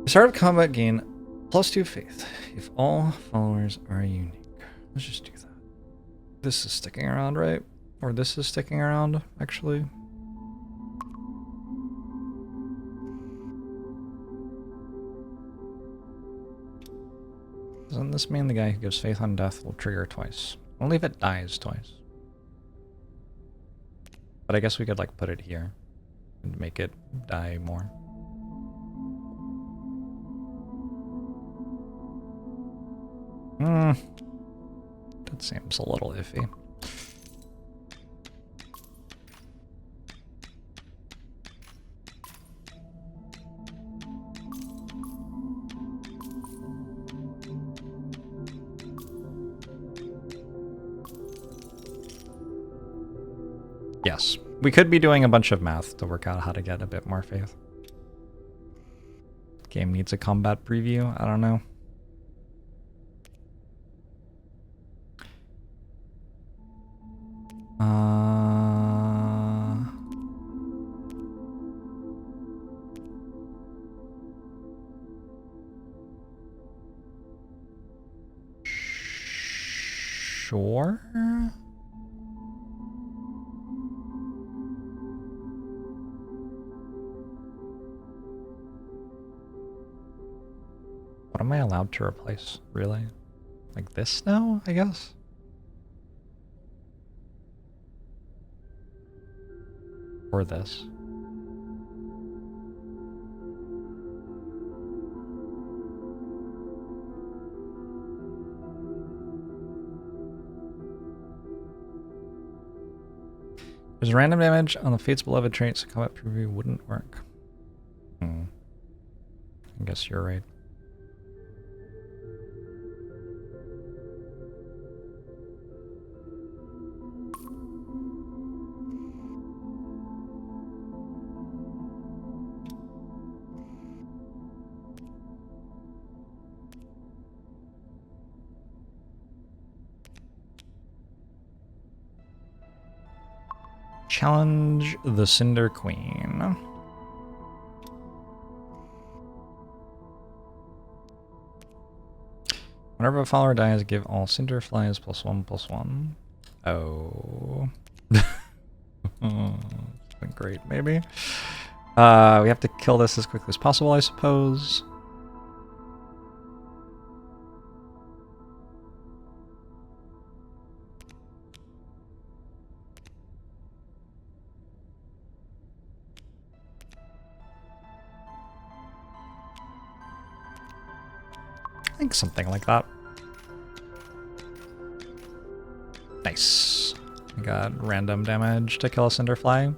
Start of combat gain +2 faith if all followers are unique. Let's just do that. This is sticking around, right? Or this is sticking around, actually. Doesn't this mean the guy who gives faith on death will trigger twice? Only if it dies twice. But I guess we could like put it here and make it die more. That seems a little iffy. Yes, we could be doing a bunch of math to work out how to get a bit more faith. Game needs a combat preview, I don't know. Sure. What am I allowed to replace, really? Like this now, I guess? Or this. There's random damage on the Fate's Beloved traits. Combat preview wouldn't work. I guess you're right. Challenge the Cinder Queen. Whenever a follower dies, give all cinder flies +1/+1. Oh. Great, maybe. We have to kill this as quickly as possible, I suppose. I think something like that. Nice. I got random damage to kill a Cinderfly.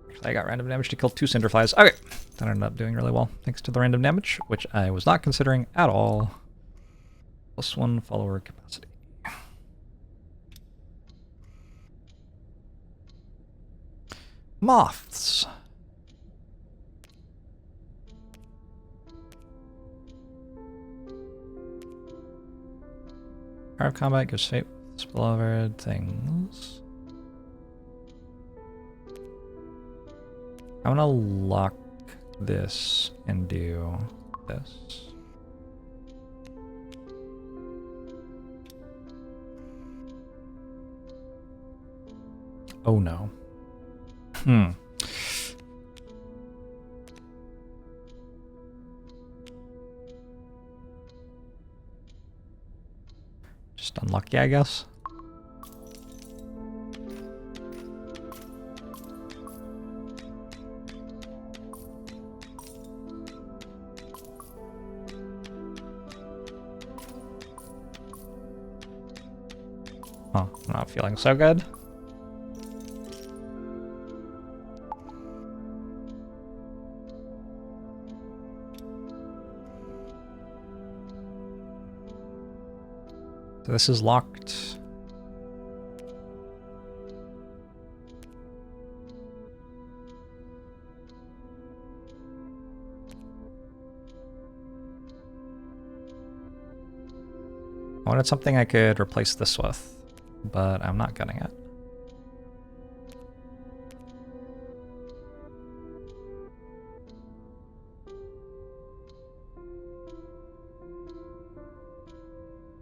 Actually, I got random damage to kill 2 Cinderflies. Okay. That ended up doing really well, thanks to the random damage, which I was not considering at all. +1 follower capacity. Moths. Power of combat gives fate with spillover things. I'm gonna lock this and do this. Oh no. Just unlucky, I guess. Oh, I'm not feeling so good. So this is locked. I wanted something I could replace this with, but I'm not getting it.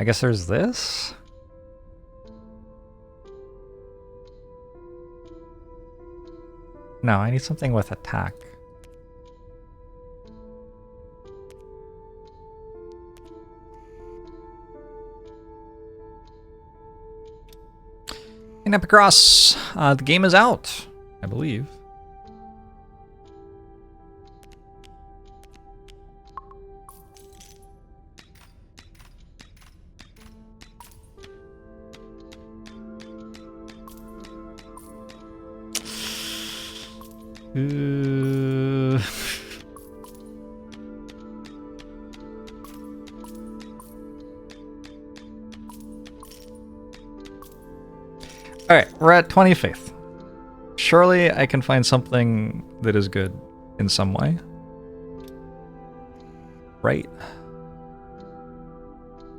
I guess there's this? No, I need something with attack. And up across, the game is out, I believe. Alright, we're at 20 faith. Surely I can find something that is good in some way. Right.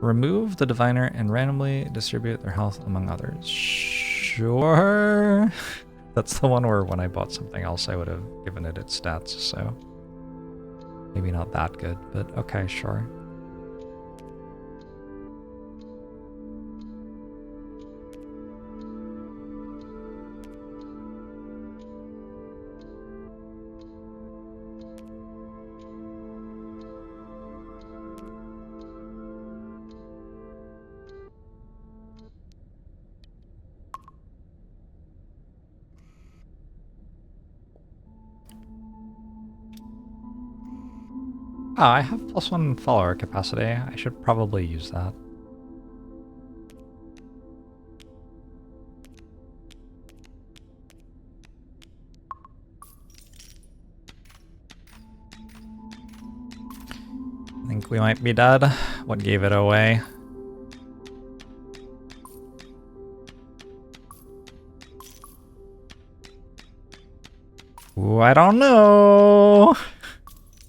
Remove the diviner and randomly distribute their health among others. Sure. That's the one where when I bought something else I would have given it its stats, so maybe not that good, but okay, sure. Oh, I have +1 follower capacity. I should probably use that. I think we might be dead. What gave it away? Ooh, I don't know.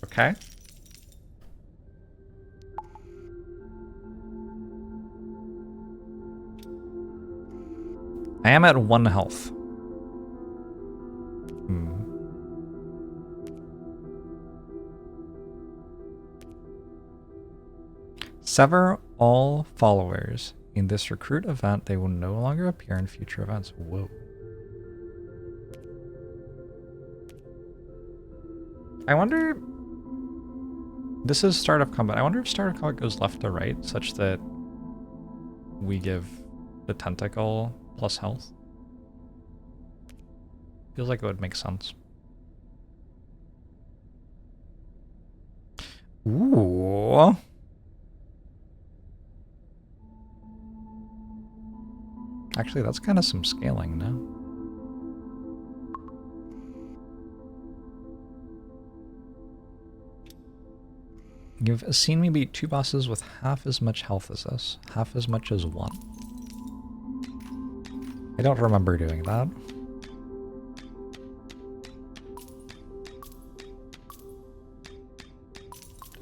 Okay. I am at 1 health. Sever all followers. In this recruit event, they will no longer appear in future events. Whoa. I wonder... This is start of combat. I wonder if start of combat goes left to right, such that we give the tentacle plus health. Feels like it would make sense. Ooh. Actually, that's kind of some scaling now. You've seen me beat 2 bosses with half as much health as this. Half as much as 1. I don't remember doing that.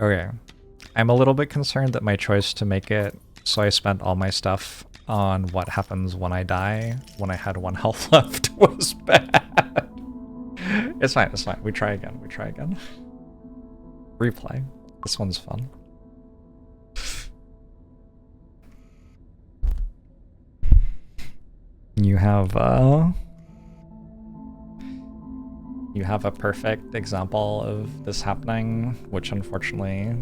Okay. I'm a little bit concerned that my choice to make it so I spent all my stuff on what happens when I die when I had 1 health left was bad. It's fine, it's fine. We try again, we try again. Replay. This one's fun. You have a perfect example of this happening, which unfortunately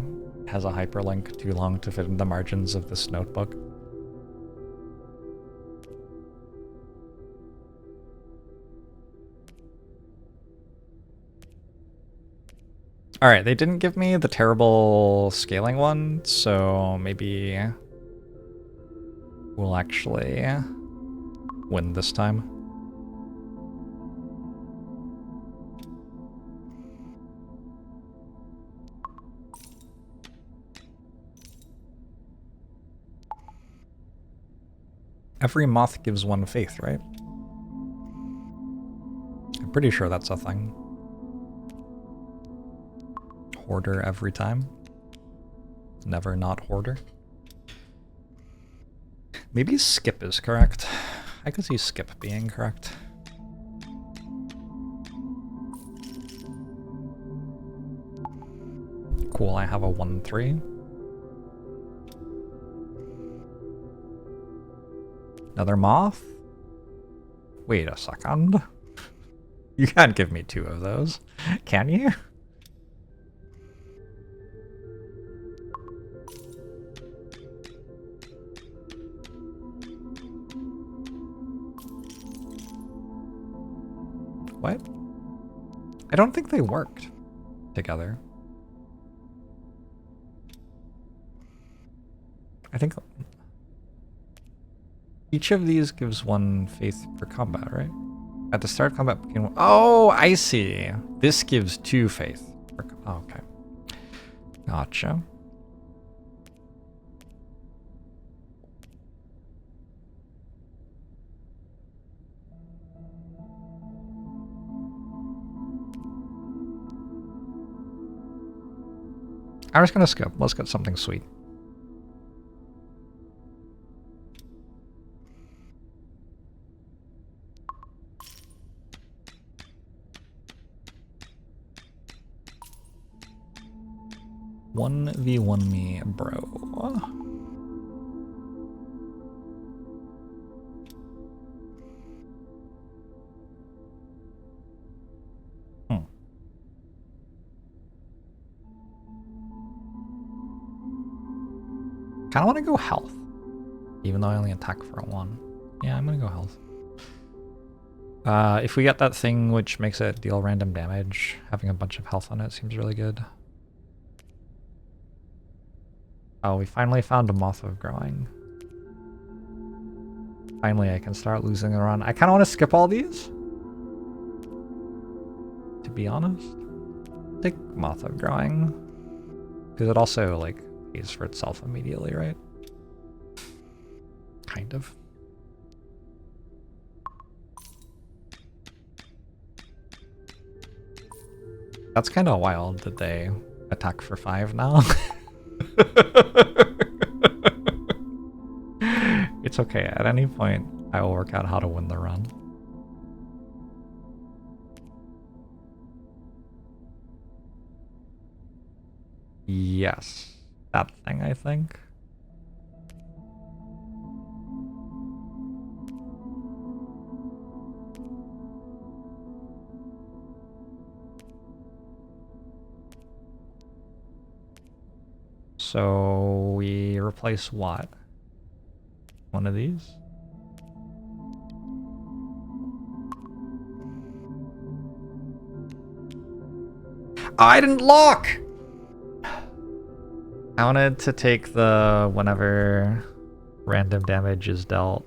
has a hyperlink too long to fit in the margins of this notebook. Alright, they didn't give me the terrible scaling one, so maybe we'll actually win this time. Every moth gives 1 faith, right? I'm pretty sure that's a thing. Hoarder every time. Never not hoarder. Maybe skip is correct. I could see skip being correct. Cool, I have a 1-3. Another moth? Wait a second. You can't give me 2 of those, can you? What? I don't think they worked together. I think each of these gives 1 faith per combat, right? At the start of combat, oh, I see. This gives 2 faith. Oh, okay. Gotcha. I'm just gonna skip. Let's get something sweet. One v one me, bro. Kinda wanna go health. Even though I only attack for a 1. Yeah, I'm gonna go health. If we get that thing which makes it deal random damage, having a bunch of health on it seems really good. Oh, we finally found a moth of growing. Finally, I can start losing a run. I kind of want to skip all these. To be honest. Take moth of growing. Because it also, like, pays for itself immediately, right? Kind of. That's kind of wild that they attack for 5 now. It's okay. At any point, I will work out how to win the run. Yes. That thing, I think. So we replace what? One of these? I didn't lock! I wanted to take the whenever random damage is dealt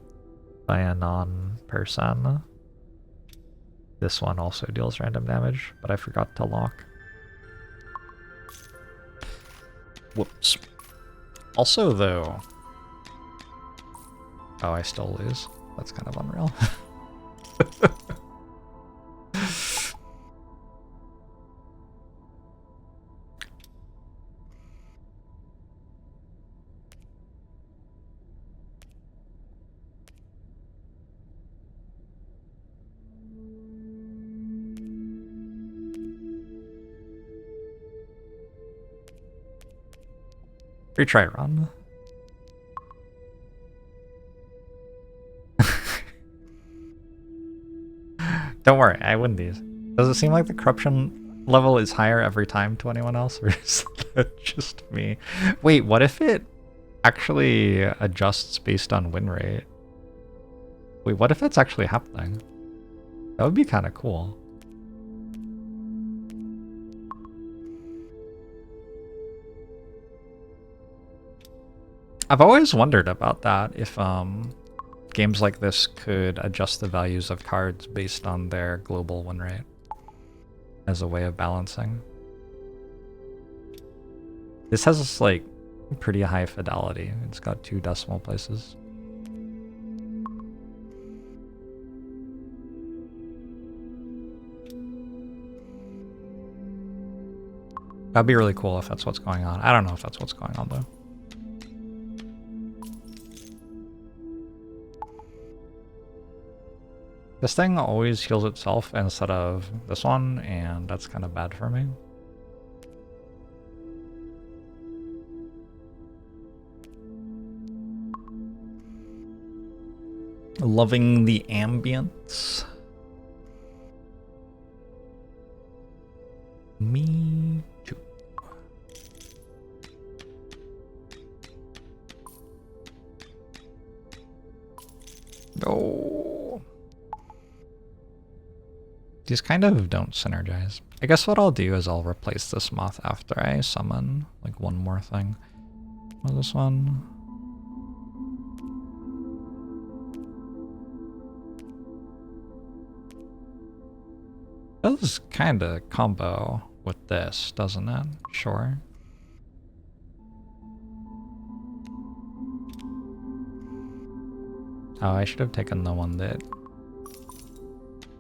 by a non-person. This one also deals random damage, but I forgot to lock. Whoops. Also, though... Oh, I still lose. That's kind of unreal. Retry run. Don't worry, I win these. Does it seem like the corruption level is higher every time to anyone else, or is that just me? Wait, what if it actually adjusts based on win rate? Wait, what if that's actually happening? That would be kind of cool. I've always wondered about that, if games like this could adjust the values of cards based on their global win rate as a way of balancing. This has like pretty high fidelity. It's got 2 decimal places. That'd be really cool if that's what's going on. I don't know if that's what's going on though. This thing always heals itself instead of this one, and that's kind of bad for me. Loving the ambience. Me too. No. These kind of don't synergize. I guess what I'll do is I'll replace this moth after I summon like one more thing. What's this one? Does kind of combo with this, doesn't it? Sure. Oh, I should have taken the one that...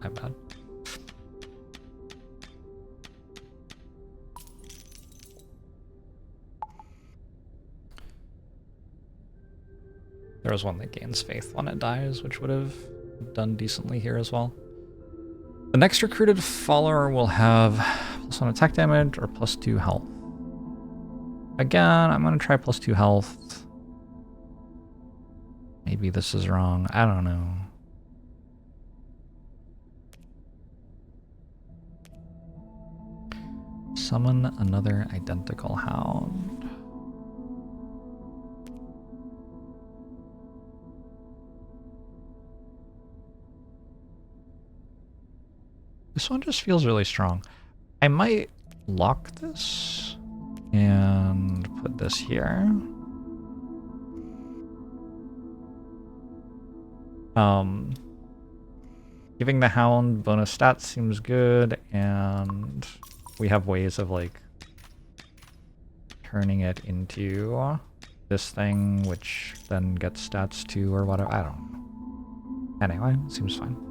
My bad. There was one that gains faith when it dies, which would have done decently here as well. The next recruited follower will have +1 attack damage or +2 health. Again, I'm going to try +2 health. Maybe this is wrong. I don't know. Summon another identical hound. This one just feels really strong. I might lock this and put this here. Giving the hound bonus stats seems good, and we have ways of like turning it into this thing, which then gets stats too or whatever. I don't know. Anyway, seems fine.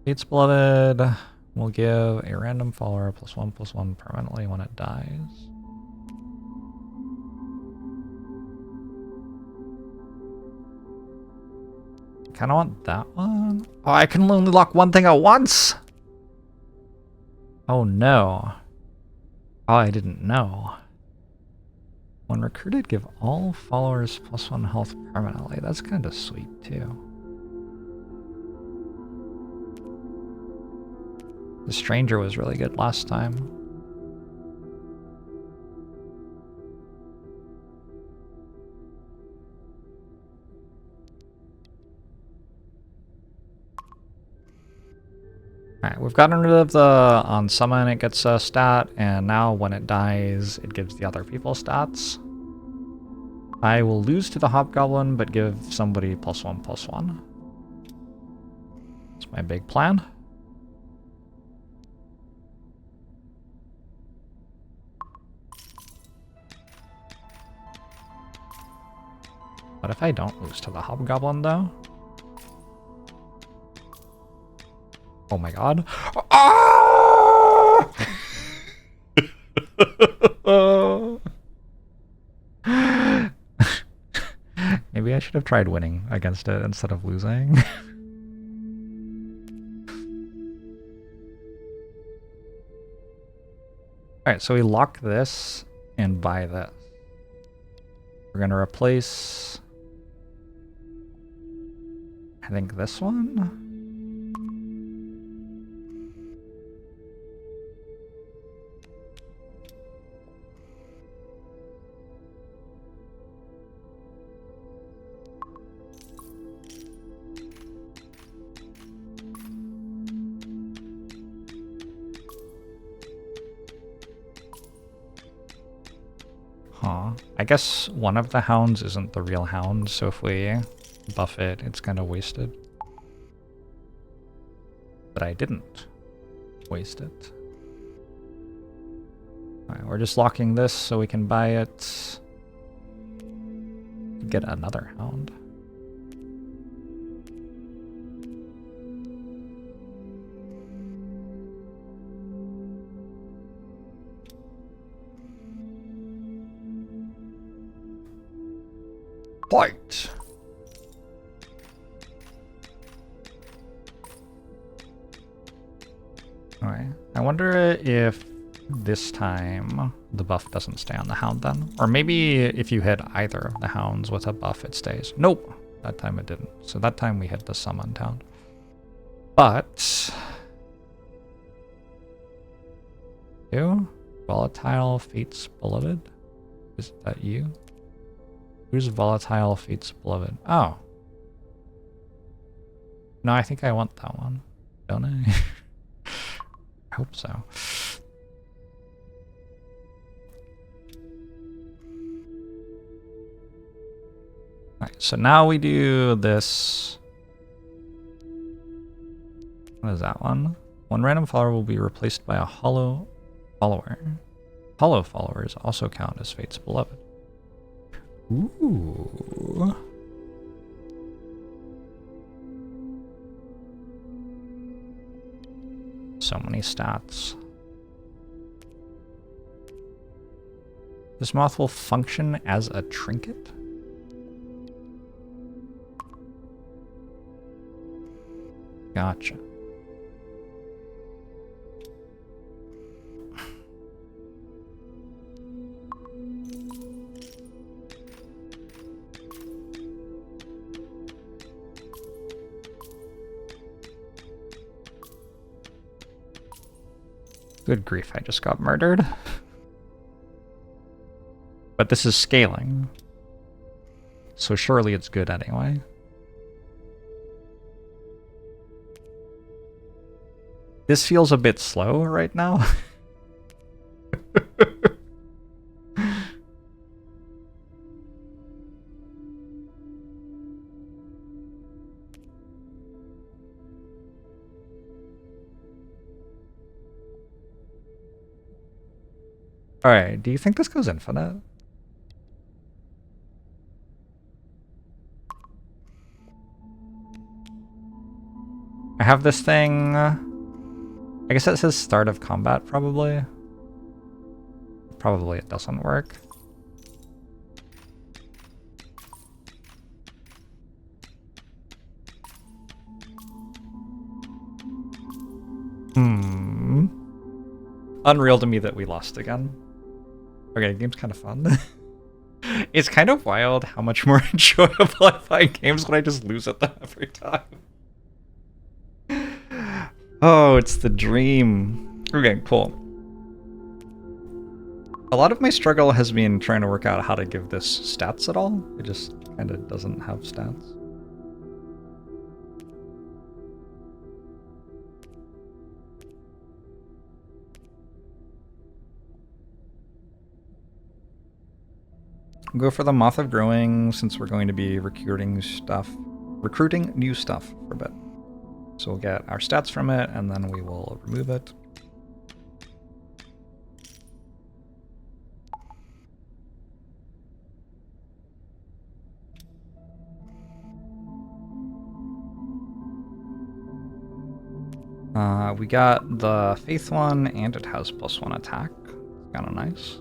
Fate's Beloved will give a random follower +1/+1 permanently when it dies. Kinda want that one. Oh, I can only lock one thing at once! Oh no. Oh, I didn't know. When recruited, give all followers +1 health permanently. That's kinda sweet too. The stranger was really good last time. Alright, we've gotten rid of the on summon it gets a stat, and now when it dies, it gives the other people stats. I will lose to the Hobgoblin, but give somebody +1/+1. That's my big plan. What if I don't lose to the Hobgoblin, though? Oh my god. Ah! Maybe I should have tried winning against it instead of losing. Alright, so we lock this and buy this. We're gonna replace, I think, this one. Huh. I guess one of the hounds isn't the real hound, so if we buff it, it's kind of wasted. But I didn't waste it. Alright, we're just locking this so we can buy it. Get another hound. Fight! Alright, I wonder if this time the buff doesn't stay on the hound then. Or maybe if you hit either of the hounds with a buff, it stays. Nope, that time it didn't. So that time we hit the summoned hound. But... you? Volatile Fates Beloved? Is that you? Who's Volatile Fates Beloved? Oh. No, I think I want that one. Don't I? I hope so. Alright, so now we do this. What is that one? One random follower will be replaced by a hollow follower. Hollow followers also count as Fate's Beloved. Ooh. So many stats. This moth will function as a trinket? Gotcha. Good grief, I just got murdered. But this is scaling. So surely it's good anyway. This feels a bit slow right now. Alright, do you think this goes infinite? I have this thing. I guess that says start of combat, probably. Probably it doesn't work. Unreal to me that we lost again. Okay, game's kind of fun. It's kind of wild how much more enjoyable I find games when I just lose at them every time. Oh, it's the dream. Okay, cool. A lot of my struggle has been trying to work out how to give this stats at all. It just kind of doesn't have stats. Go for the Moth of Growing since we're going to be recruiting new stuff for a bit. So we'll get our stats from it and then we will remove it. We got the Faith one and it has +1 attack. Kind of nice.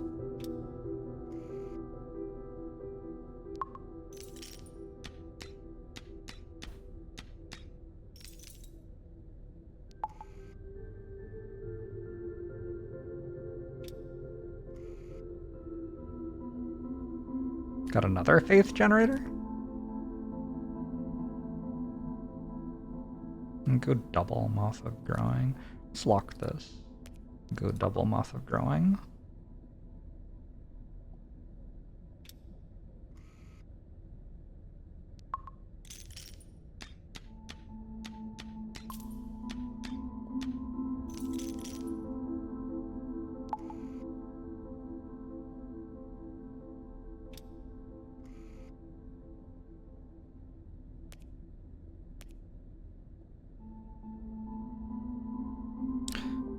Got another faith generator? And go double Moth of Growing. Let's lock this. Go double Moth of Growing.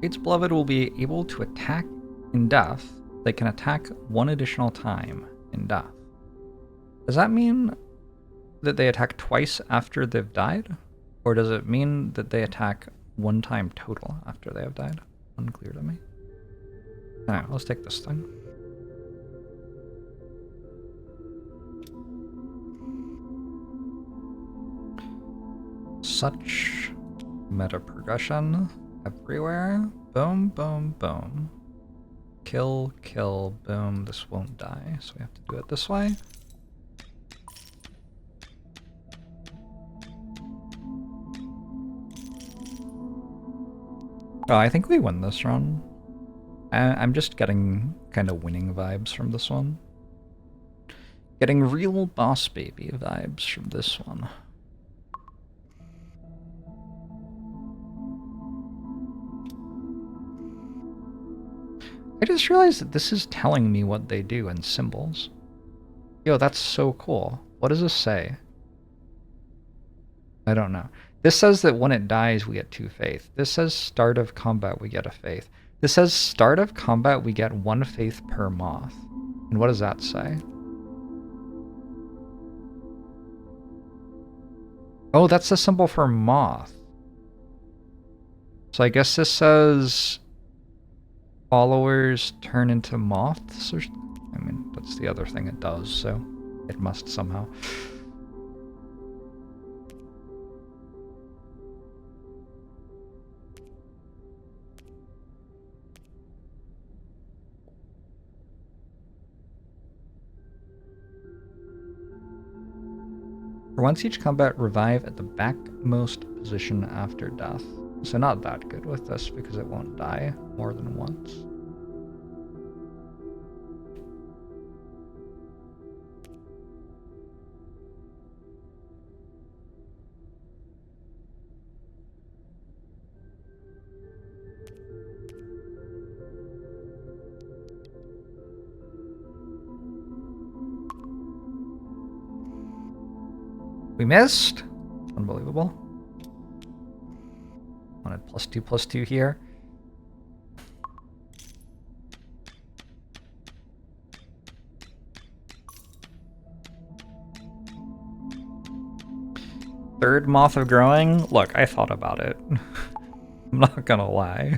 Fate's Beloved will be able to attack in death. They can attack one additional time in death. Does that mean that they attack twice after they've died? Or does it mean that they attack one time total after they have died? Unclear to me. Alright, let's take this thing. Such meta progression everywhere. Boom, boom, boom. Kill, kill, boom. This won't die, so we have to do it this way. Oh, I think we win this run. I'm just getting kind of winning vibes from this one. Getting real boss baby vibes from this one. I just realized that this is telling me what they do in symbols. Yo, that's so cool. What does this say? I don't know. This says that when it dies, we get 2 faith. This says start of combat, we get a faith. This says start of combat, we get 1 faith per moth. And what does that say? Oh, that's the symbol for moth. So I guess this says followers turn into moths, or I mean, that's the other thing it does, so it must somehow. For once each combat, revive at the backmost position after death. So not that good with this because it won't die more than once. We missed. Unbelievable. Wanted +2/+2 here. Third Moth of Growing? Look, I thought about it. I'm not gonna lie.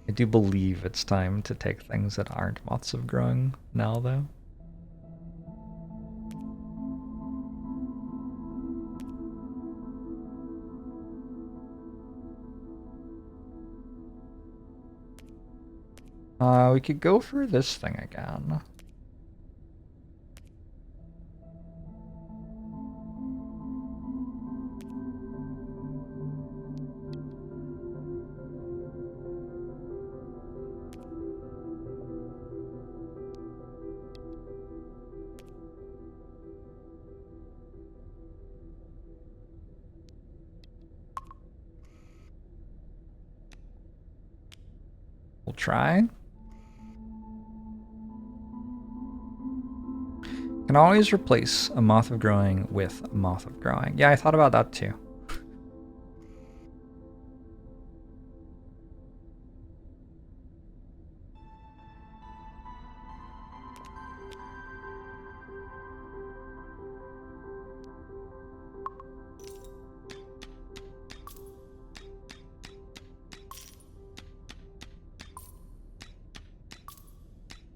I do believe it's time to take things that aren't Moths of Growing now, though. We could go for this thing again. We'll try. Can always replace a Moth of Growing with a Moth of Growing. Yeah, I thought about that too.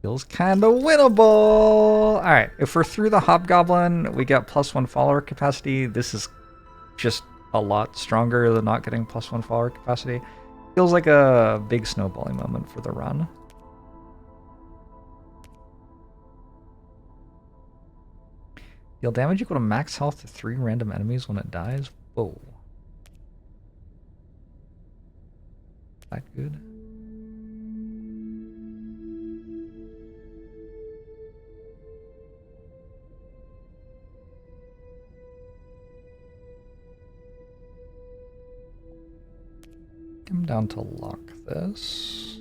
Feels kind of winnable. All right, if we're through the Hobgoblin, we get +1 follower capacity. This is just a lot stronger than not getting +1 follower capacity. Feels like a big snowballing moment for the run. Deal damage equal to max health to 3 random enemies when it dies? Whoa. That good? Come down to lock this.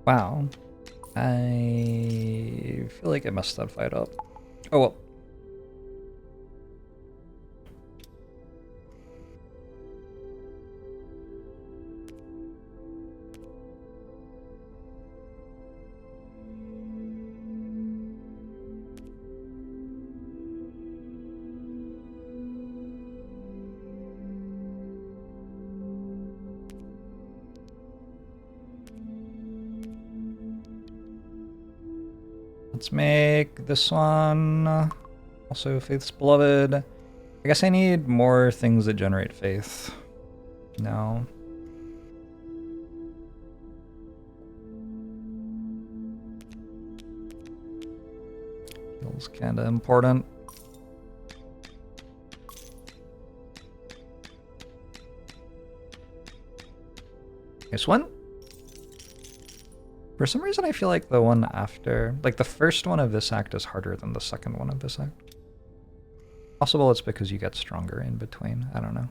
Wow. I feel like I messed that fight up. Oh well. Let's make this one also Faith's Beloved. I guess I need more things that generate faith. No. Feels kind of important. Nice one. For some reason, I feel like the one after, like the first one of this act is harder than the second one of this act. Possible it's because you get stronger in between. I don't know.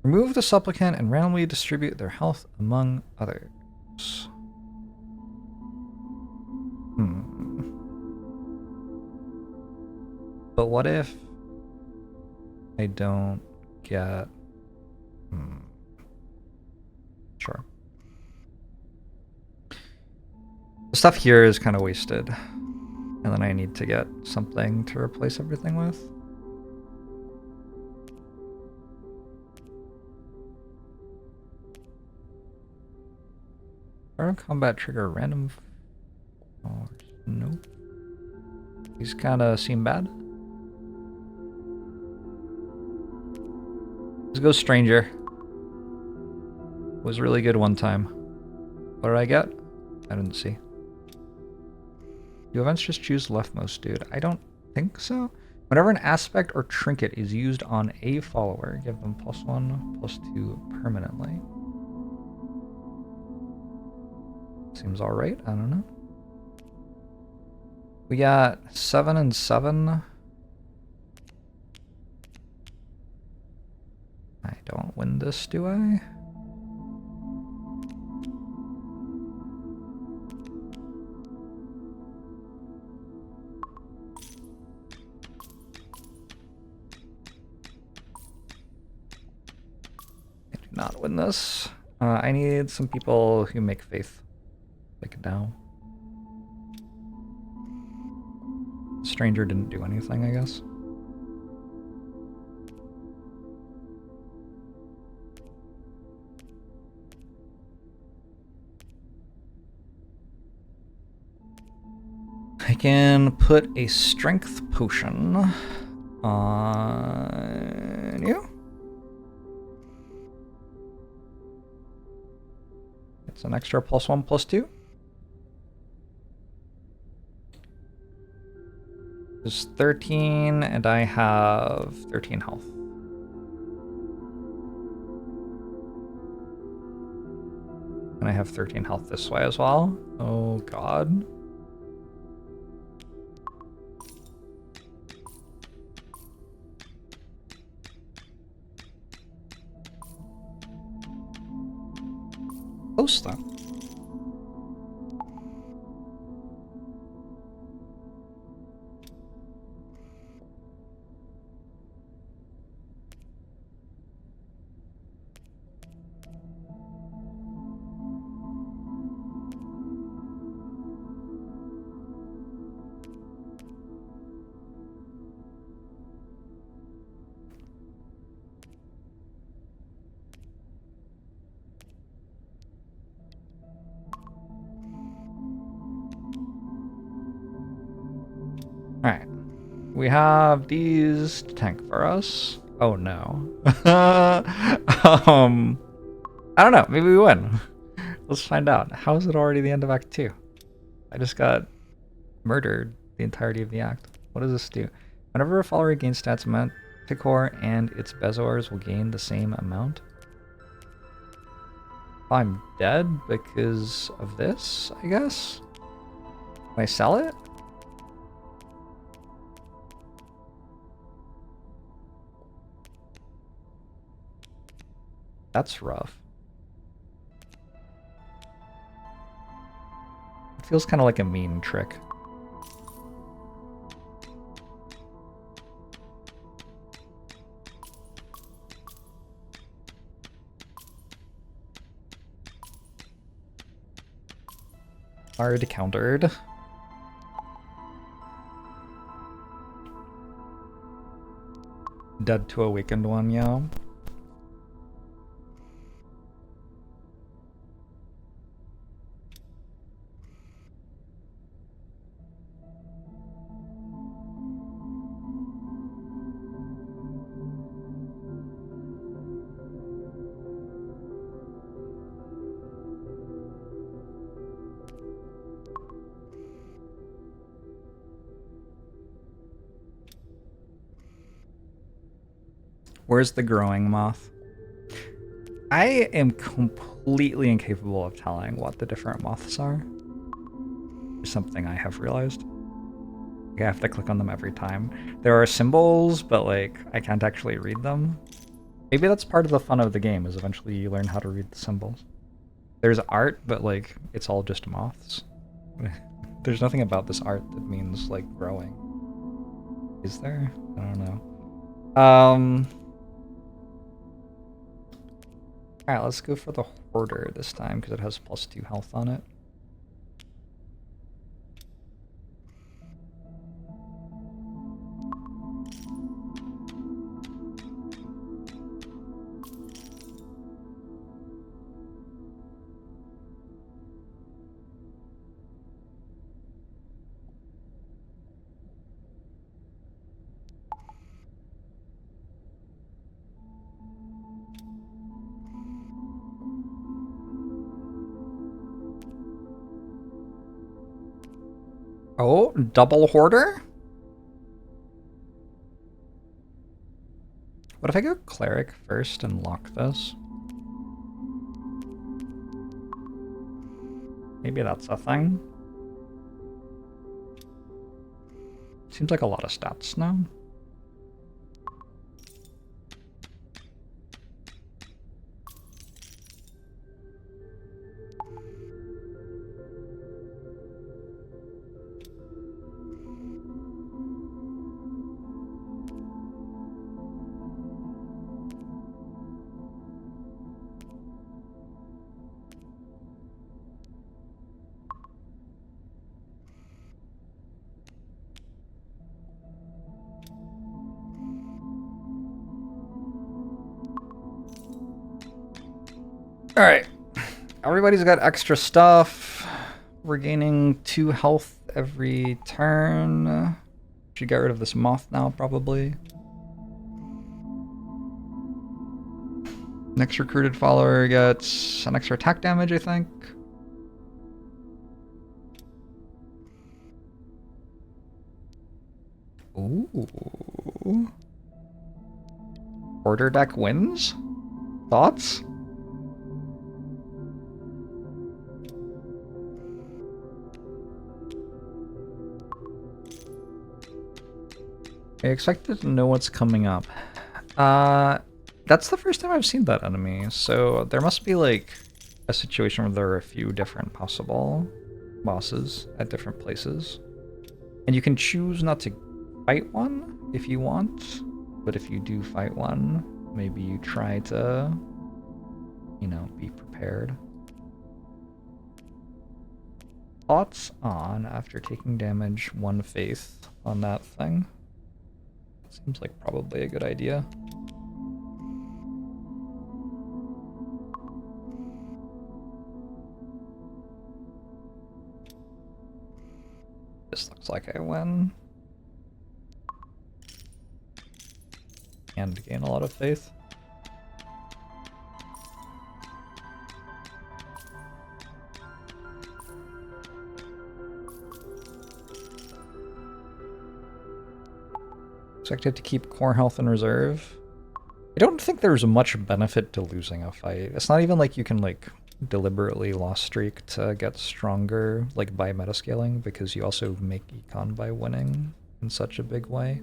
Remove the supplicant and randomly distribute their health among others. But what if I don't get... Sure. The stuff here is kind of wasted. And then I need to get something to replace everything with. Auto combat trigger random... Oh, nope. These kind of seem bad. Let's go Stranger. Was really good one time. What did I get? I didn't see. Do events just choose leftmost, dude? I don't think so. Whenever an aspect or trinket is used on a follower, give them +1, +2 permanently. Seems alright, I don't know. We got 7 and 7. I don't win this, do I? I do not win this. I need some people who make faith. Like now. Stranger didn't do anything, I guess. I can put a strength potion on you. It's an extra +1, +2. There's 13, and I have 13 health. And I have 13 health this way as well. Oh god. Close though. We have these to tank for us. Oh no. I don't know. Maybe we win. Let's find out. How is it already the end of Act 2? I just got murdered the entirety of the act. What does this do? Whenever a follower gains stats, Manticore and its Bezoars will gain the same amount. I'm dead because of this, I guess? Can I sell it? That's rough. It feels kind of like a mean trick. Hard countered. Dead to awakened one, yeah. Where's the growing moth? I am completely incapable of telling what the different moths are. It's something I have realized. I have to click on them every time. There are symbols, but like I can't actually read them. Maybe that's part of the fun of the game, is eventually you learn how to read the symbols. There's art, but like it's all just moths. There's nothing about this art that means like growing. Is there? I don't know. Alright, let's go for the Hoarder this time, because it has +2 health on it. Oh, double Hoarder? What if I go Cleric first and lock this? Maybe that's a thing. Seems like a lot of stats now. Alright. Everybody's got extra stuff. We're gaining 2 health every turn. Should get rid of this moth now, probably. Next recruited follower gets an extra attack damage, I think. Ooh. Order deck wins? Thoughts? I expected to know what's coming up. That's the first time I've seen that enemy, so there must be like a situation where there are a few different possible bosses at different places. And you can choose not to fight one if you want, but if you do fight one, maybe you try to, you know, be prepared. Thoughts on after taking damage 1 faith on that thing? Seems like probably a good idea. This looks like I win. and gain a lot of faith. Expected to keep core health in reserve. I don't think there's much benefit to losing a fight. It's not even like you can like deliberately loss streak to get stronger like by metascaling, because you also make econ by winning in such a big way.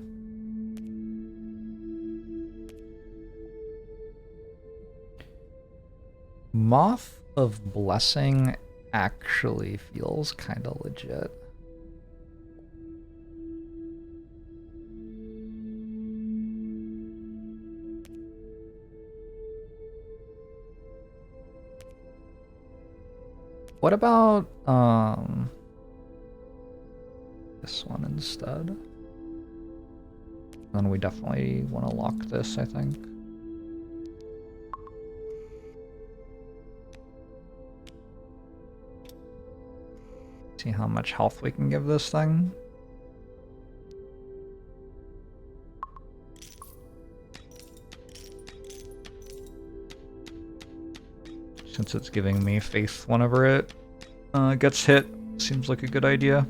Moth of Blessing actually feels kind of legit. What about this one instead? Then we definitely want to lock this, I think. See how much health we can give this thing. Since it's giving me faith whenever it gets hit, seems like a good idea.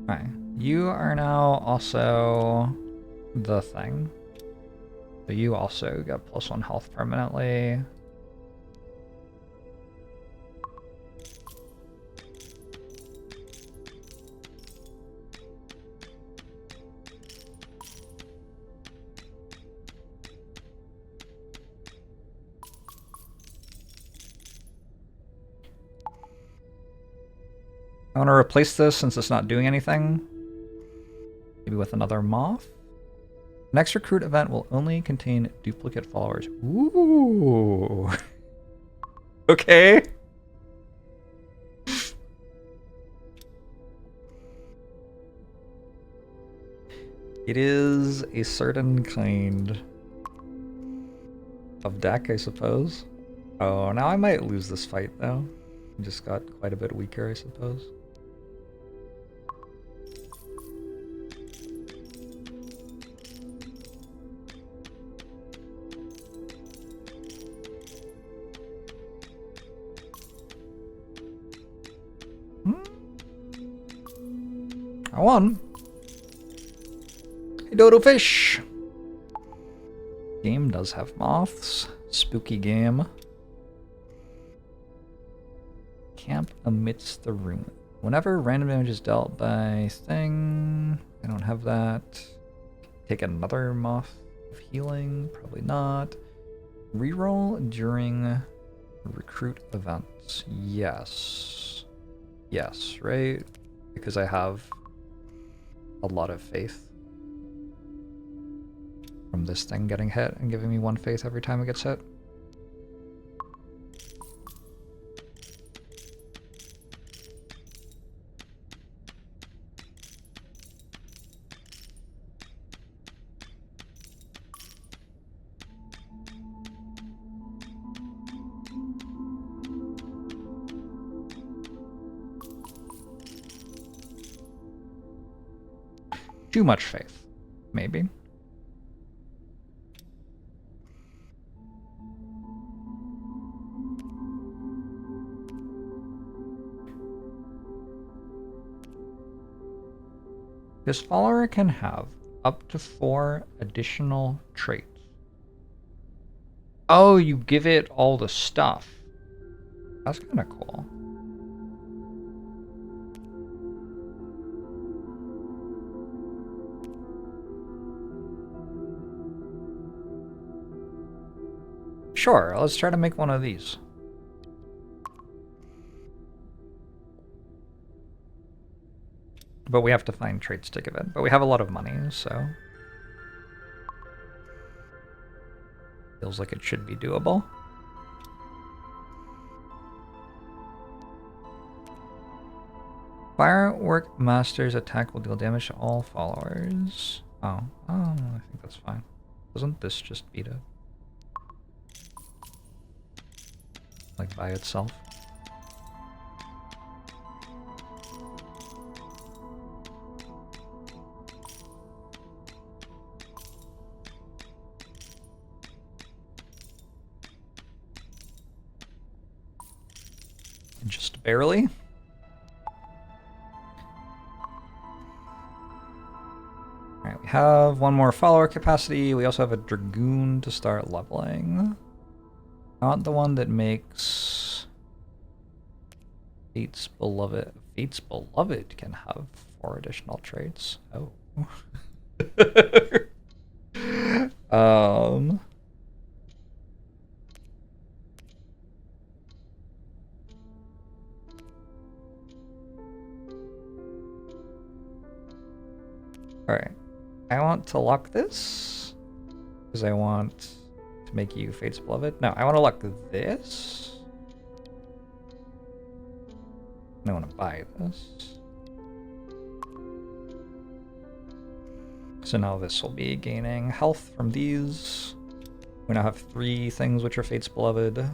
Right. You are now also the thing. So you also get +1 health permanently. I want to replace this since it's not doing anything. Maybe with another moth. Next recruit event will only contain duplicate followers. Ooh. Okay. It is a certain kind of deck, I suppose. Oh, now I might lose this fight though. I just got quite a bit weaker, I suppose. I won. Hey, dodo fish. Game does have moths. Spooky game. Camp amidst the ruin. Whenever random damage is dealt by thing, I don't have that. Take another moth of healing, probably not. Reroll during recruit events. Yes. Yes, right? Because I have a lot of faith from this thing getting hit and giving me 1 faith every time it gets hit. Too much faith, maybe. This follower can have up to 4 additional traits. Oh, you give it all the stuff. That's kind of cool. Sure, let's try to make one of these. But we have to find traits to give it. But we have a lot of money, so... feels like it should be doable. Firework Master's attack will deal damage to all followers. Oh, I think that's fine. Doesn't this just beat it? Like by itself? Just barely. Alright, we have one more follower capacity. We also have a Dragoon to start leveling. I want the one that makes Fate's Beloved. Fate's Beloved can have 4 additional traits. Oh. Alright. I want to lock this because I want to make you Fate's Beloved. No, I want to lock this. I want to buy this. So now this will be gaining health from these. We now have 3 things which are Fate's Beloved.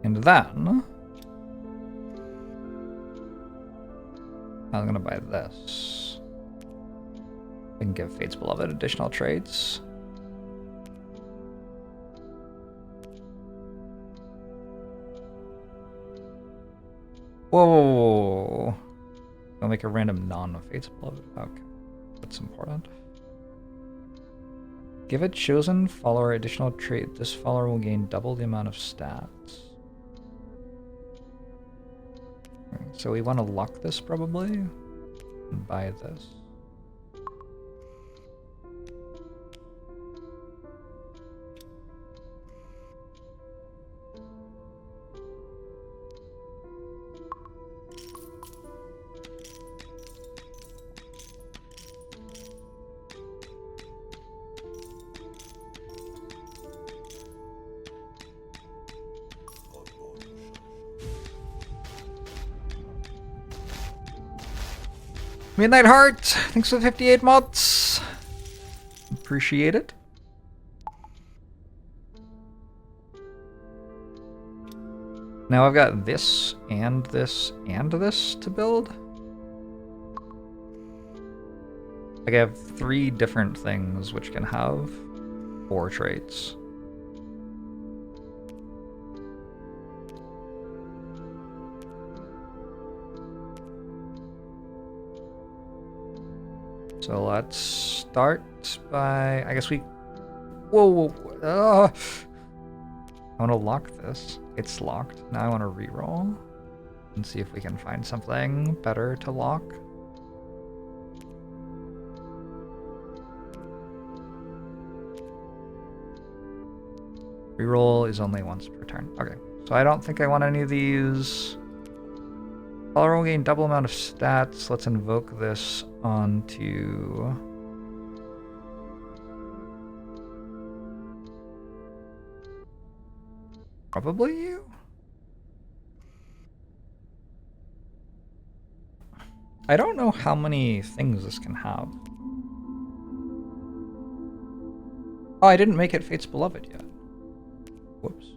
And then I'm gonna buy this. I can give Fate's Beloved additional traits. Whoa! I'll make a random non-Fate's Beloved. Okay, that's important. Give a chosen follower additional trait. This follower will gain double the amount of stats. So we want to lock this probably and buy this. Midnight Heart, thanks for 58 mods. Appreciate it. Now I've got this and this and this to build. Like I have 3 different things which can have 4 traits. So let's start by, I guess we, whoa, I want to lock this. It's locked. Now I want to reroll and see if we can find something better to lock. Reroll is only once per turn. Okay, so I don't think I want any of these. Follower will gain double amount of stats. Let's invoke this onto... probably you? I don't know how many things this can have. Oh, I didn't make it Fate's Beloved yet. Whoops.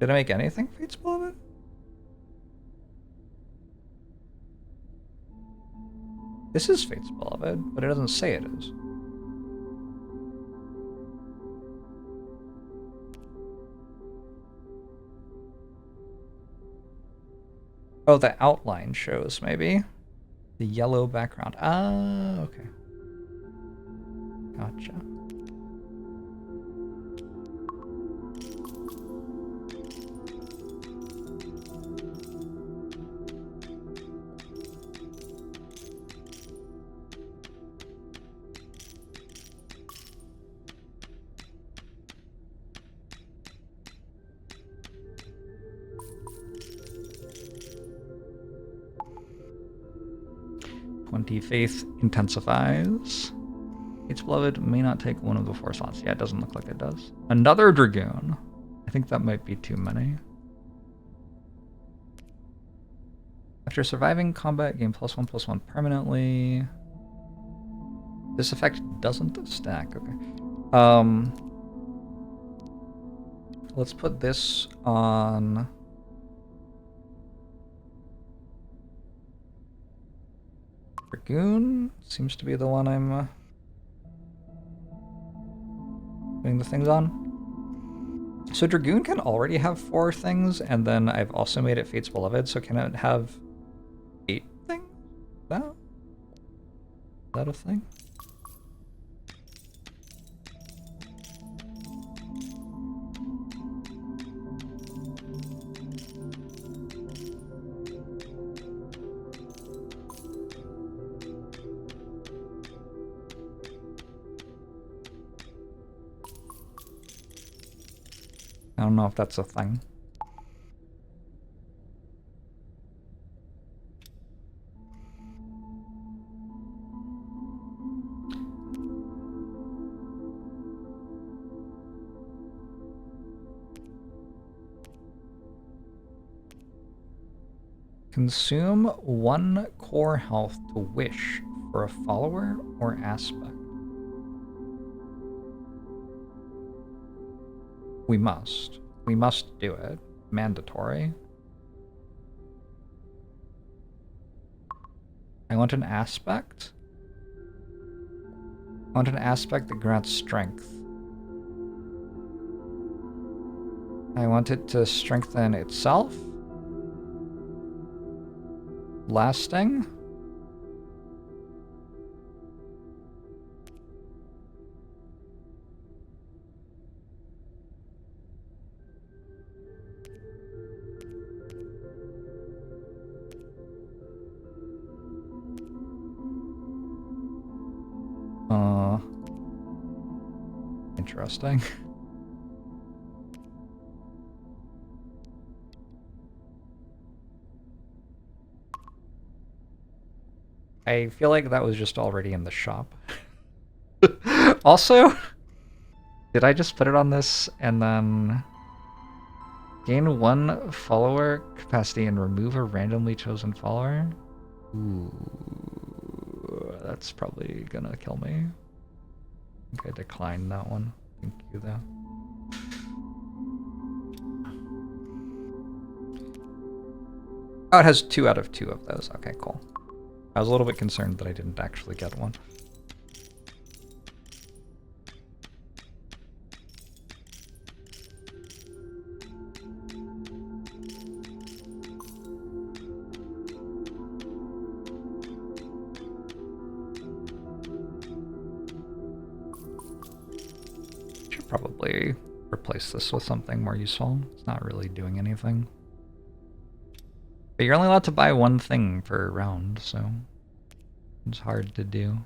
Did I make anything Fate's Beloved? This is Fate's Beloved, but it doesn't say it is. Oh, the outline shows, maybe. The yellow background. Ah, okay. Gotcha. 20 faith intensifies. Fate's Beloved may not take one of the 4 slots. Yeah, it doesn't look like it does. Another Dragoon. I think that might be too many. After surviving combat, gain +1/+1 permanently. This effect doesn't stack. Okay. Let's put this on. Dragoon seems to be the one I'm doing the things on. So Dragoon can already have 4 things, and then I've also made it Fate's Beloved, so can it have 8 things? Is that a thing? I don't know if that's a thing. Consume 1 core health to wish for a follower or aspect. We must. We must do it. Mandatory. I want an aspect. I want an aspect that grants strength. I want it to strengthen itself. Lasting. Interesting. I feel like that was just already in the shop. Also, did I just put it on this and then gain 1 follower capacity and remove a randomly chosen follower? Ooh, that's probably gonna kill me. I think I declined that one. Thank you, though. Oh, it has 2 out of 2 of those. Okay, cool. I was a little bit concerned that I didn't actually get one. Should probably replace this with something more useful. It's not really doing anything. But you're only allowed to buy 1 thing per round, so it's hard to do.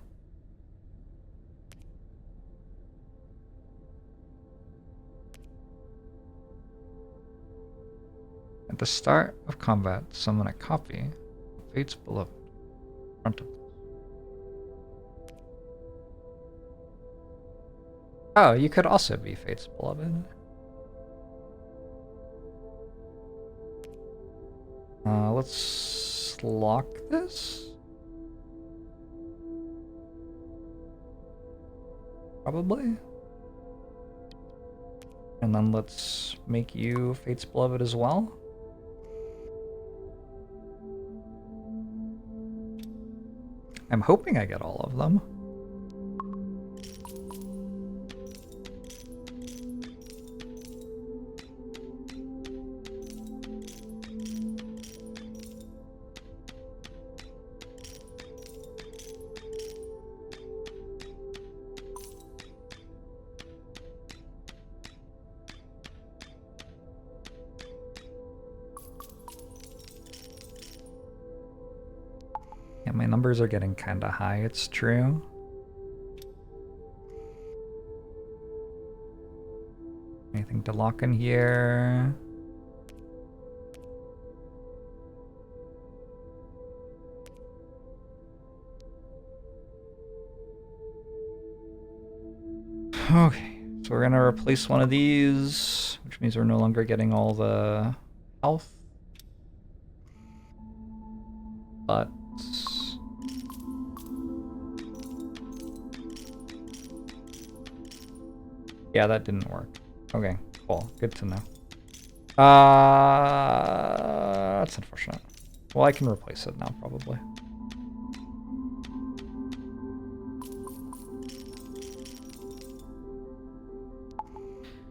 At the start of combat, summon a copy of Fate's Beloved in front of. Oh, you could also be Fate's Beloved. Let's lock this. Probably. And then let's make you Fate's Beloved as well. I'm hoping I get all of them. Yeah, my numbers are getting kind of high, it's true. Anything to lock in here? Okay, so we're gonna replace one of these, which means we're no longer getting all the health. But yeah, that didn't work. Okay, cool. Good to know. That's unfortunate. Well, I can replace it now, probably.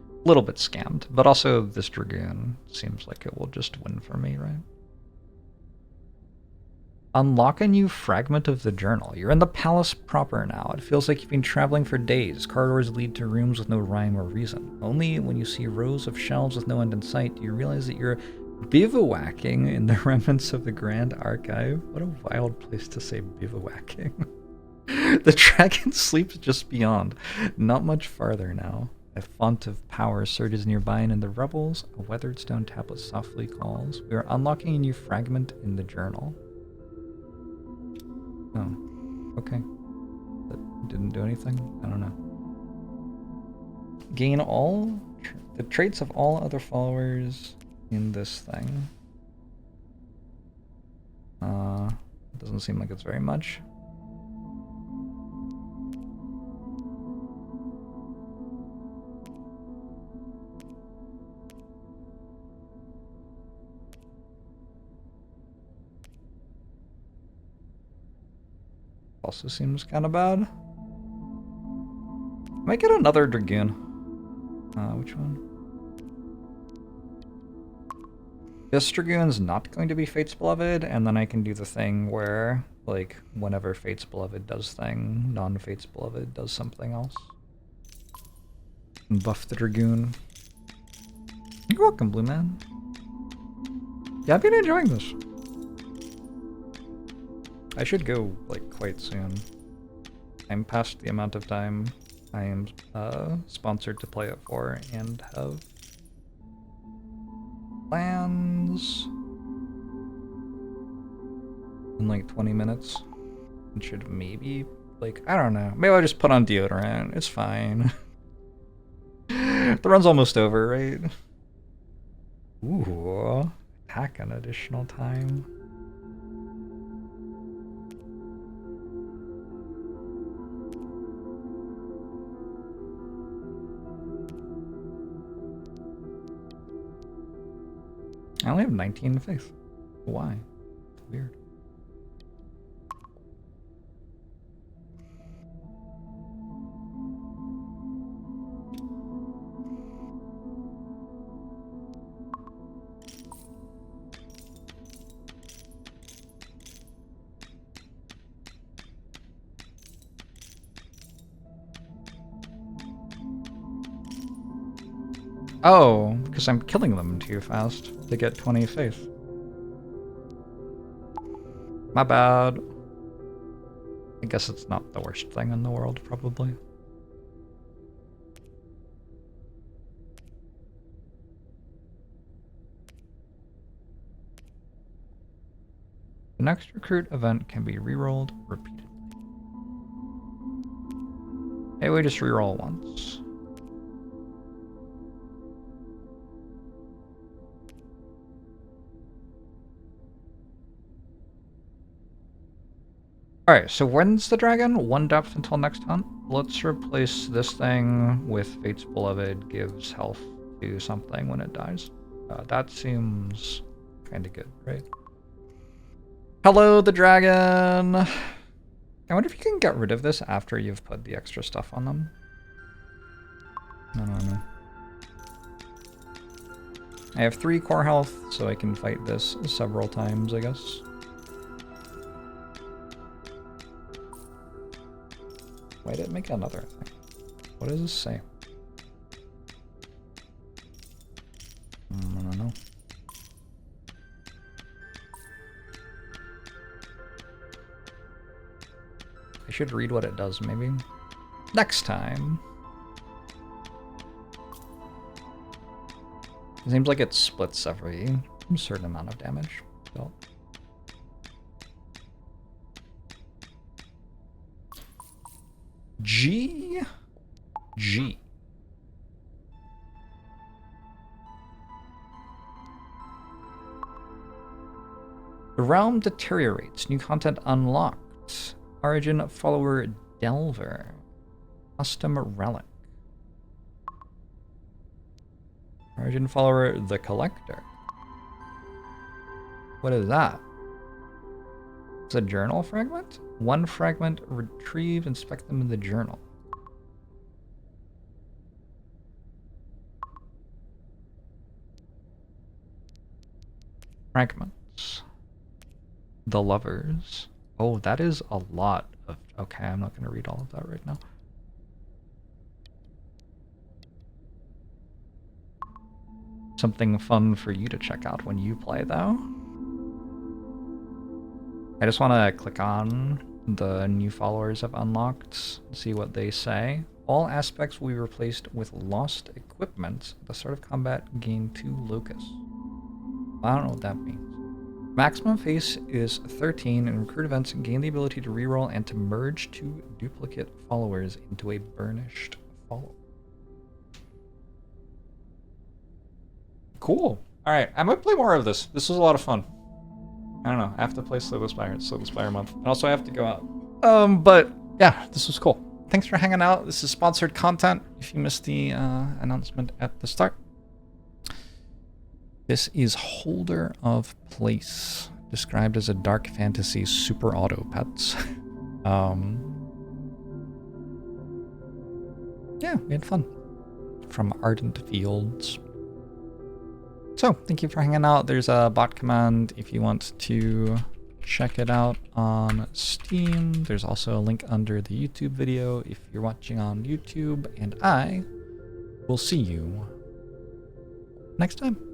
A little bit scammed, but also this Dragoon seems like it will just win for me, right? Unlock a new fragment of the journal. You're in the palace proper now. It feels like you've been traveling for days. Corridors lead to rooms with no rhyme or reason. Only when you see rows of shelves with no end in sight do you realize that you're bivouacking in the remnants of the Grand Archive. What a wild place to say bivouacking. The dragon sleeps just beyond. Not much farther now. A font of power surges nearby, and in the rubbles, a weathered stone tablet softly calls. We are unlocking a new fragment in the journal. Oh, okay. That didn't do anything? I don't know. Gain all the traits of all other followers in this thing. Doesn't seem like it's very much. Also seems kind of bad. Might get another Dragoon. Which one? This Dragoon's not going to be Fate's Beloved, and then I can do the thing where, like, whenever Fate's Beloved does thing, non-Fate's Beloved does something else. And buff the Dragoon. You're welcome, Blue Man. Yeah, I've been enjoying this. I should go, like, quite soon. I'm past the amount of time I am sponsored to play it for, and have plans in like 20 minutes. And should maybe, like, I don't know. Maybe I'll just put on deodorant. It's fine. The run's almost over, right? Ooh, attack an additional time. I only have 19 faith. Why? It's weird. Oh, because I'm killing them too fast to get 20 faith. My bad. I guess it's not the worst thing in the world, probably. The next recruit event can be rerolled repeatedly. Hey, we just reroll once. Alright, so when's the dragon? 1 depth until next hunt. Let's replace this thing with Fate's Beloved gives health to something when it dies. That seems kind of good, right? Hello, the dragon! I wonder if you can get rid of this after you've put the extra stuff on them. I don't know. I have 3 core health, so I can fight this several times, I guess. Why did it make another thing? What does this say? I don't know. I should read what it does, maybe. Next time. It seems like it splits every certain amount of damage. So. G. G. The realm deteriorates. New content unlocked. Origin follower Delver. Custom relic. Origin follower the Collector. What is that? It's a journal fragment? One fragment, retrieve, inspect them in the journal. Fragments. The Lovers. Oh, that is a lot of... Okay, I'm not going to read all of that right now. Something fun for you to check out when you play, though. I just want to click on the new followers I've unlocked, see what they say. All aspects will be replaced with lost equipment. At the start of combat, gain 2 locusts. I don't know what that means. Maximum face is 13, and recruit events gain the ability to reroll and to merge 2 duplicate followers into a burnished follower. Cool. Alright, I might play more of this. This was a lot of fun. I don't know. I have to play Slay the Spire. It's Slay the Spire month. And also I have to go out. But yeah, this was cool. Thanks for hanging out. This is sponsored content if you missed the announcement at the start. This is Holder of Place, described as a dark fantasy super auto pets. Yeah, we had fun. From Ardent Fields. So, thank you for hanging out. There's a bot command if you want to check it out on Steam. There's also a link under the YouTube video if you're watching on YouTube. And I will see you next time.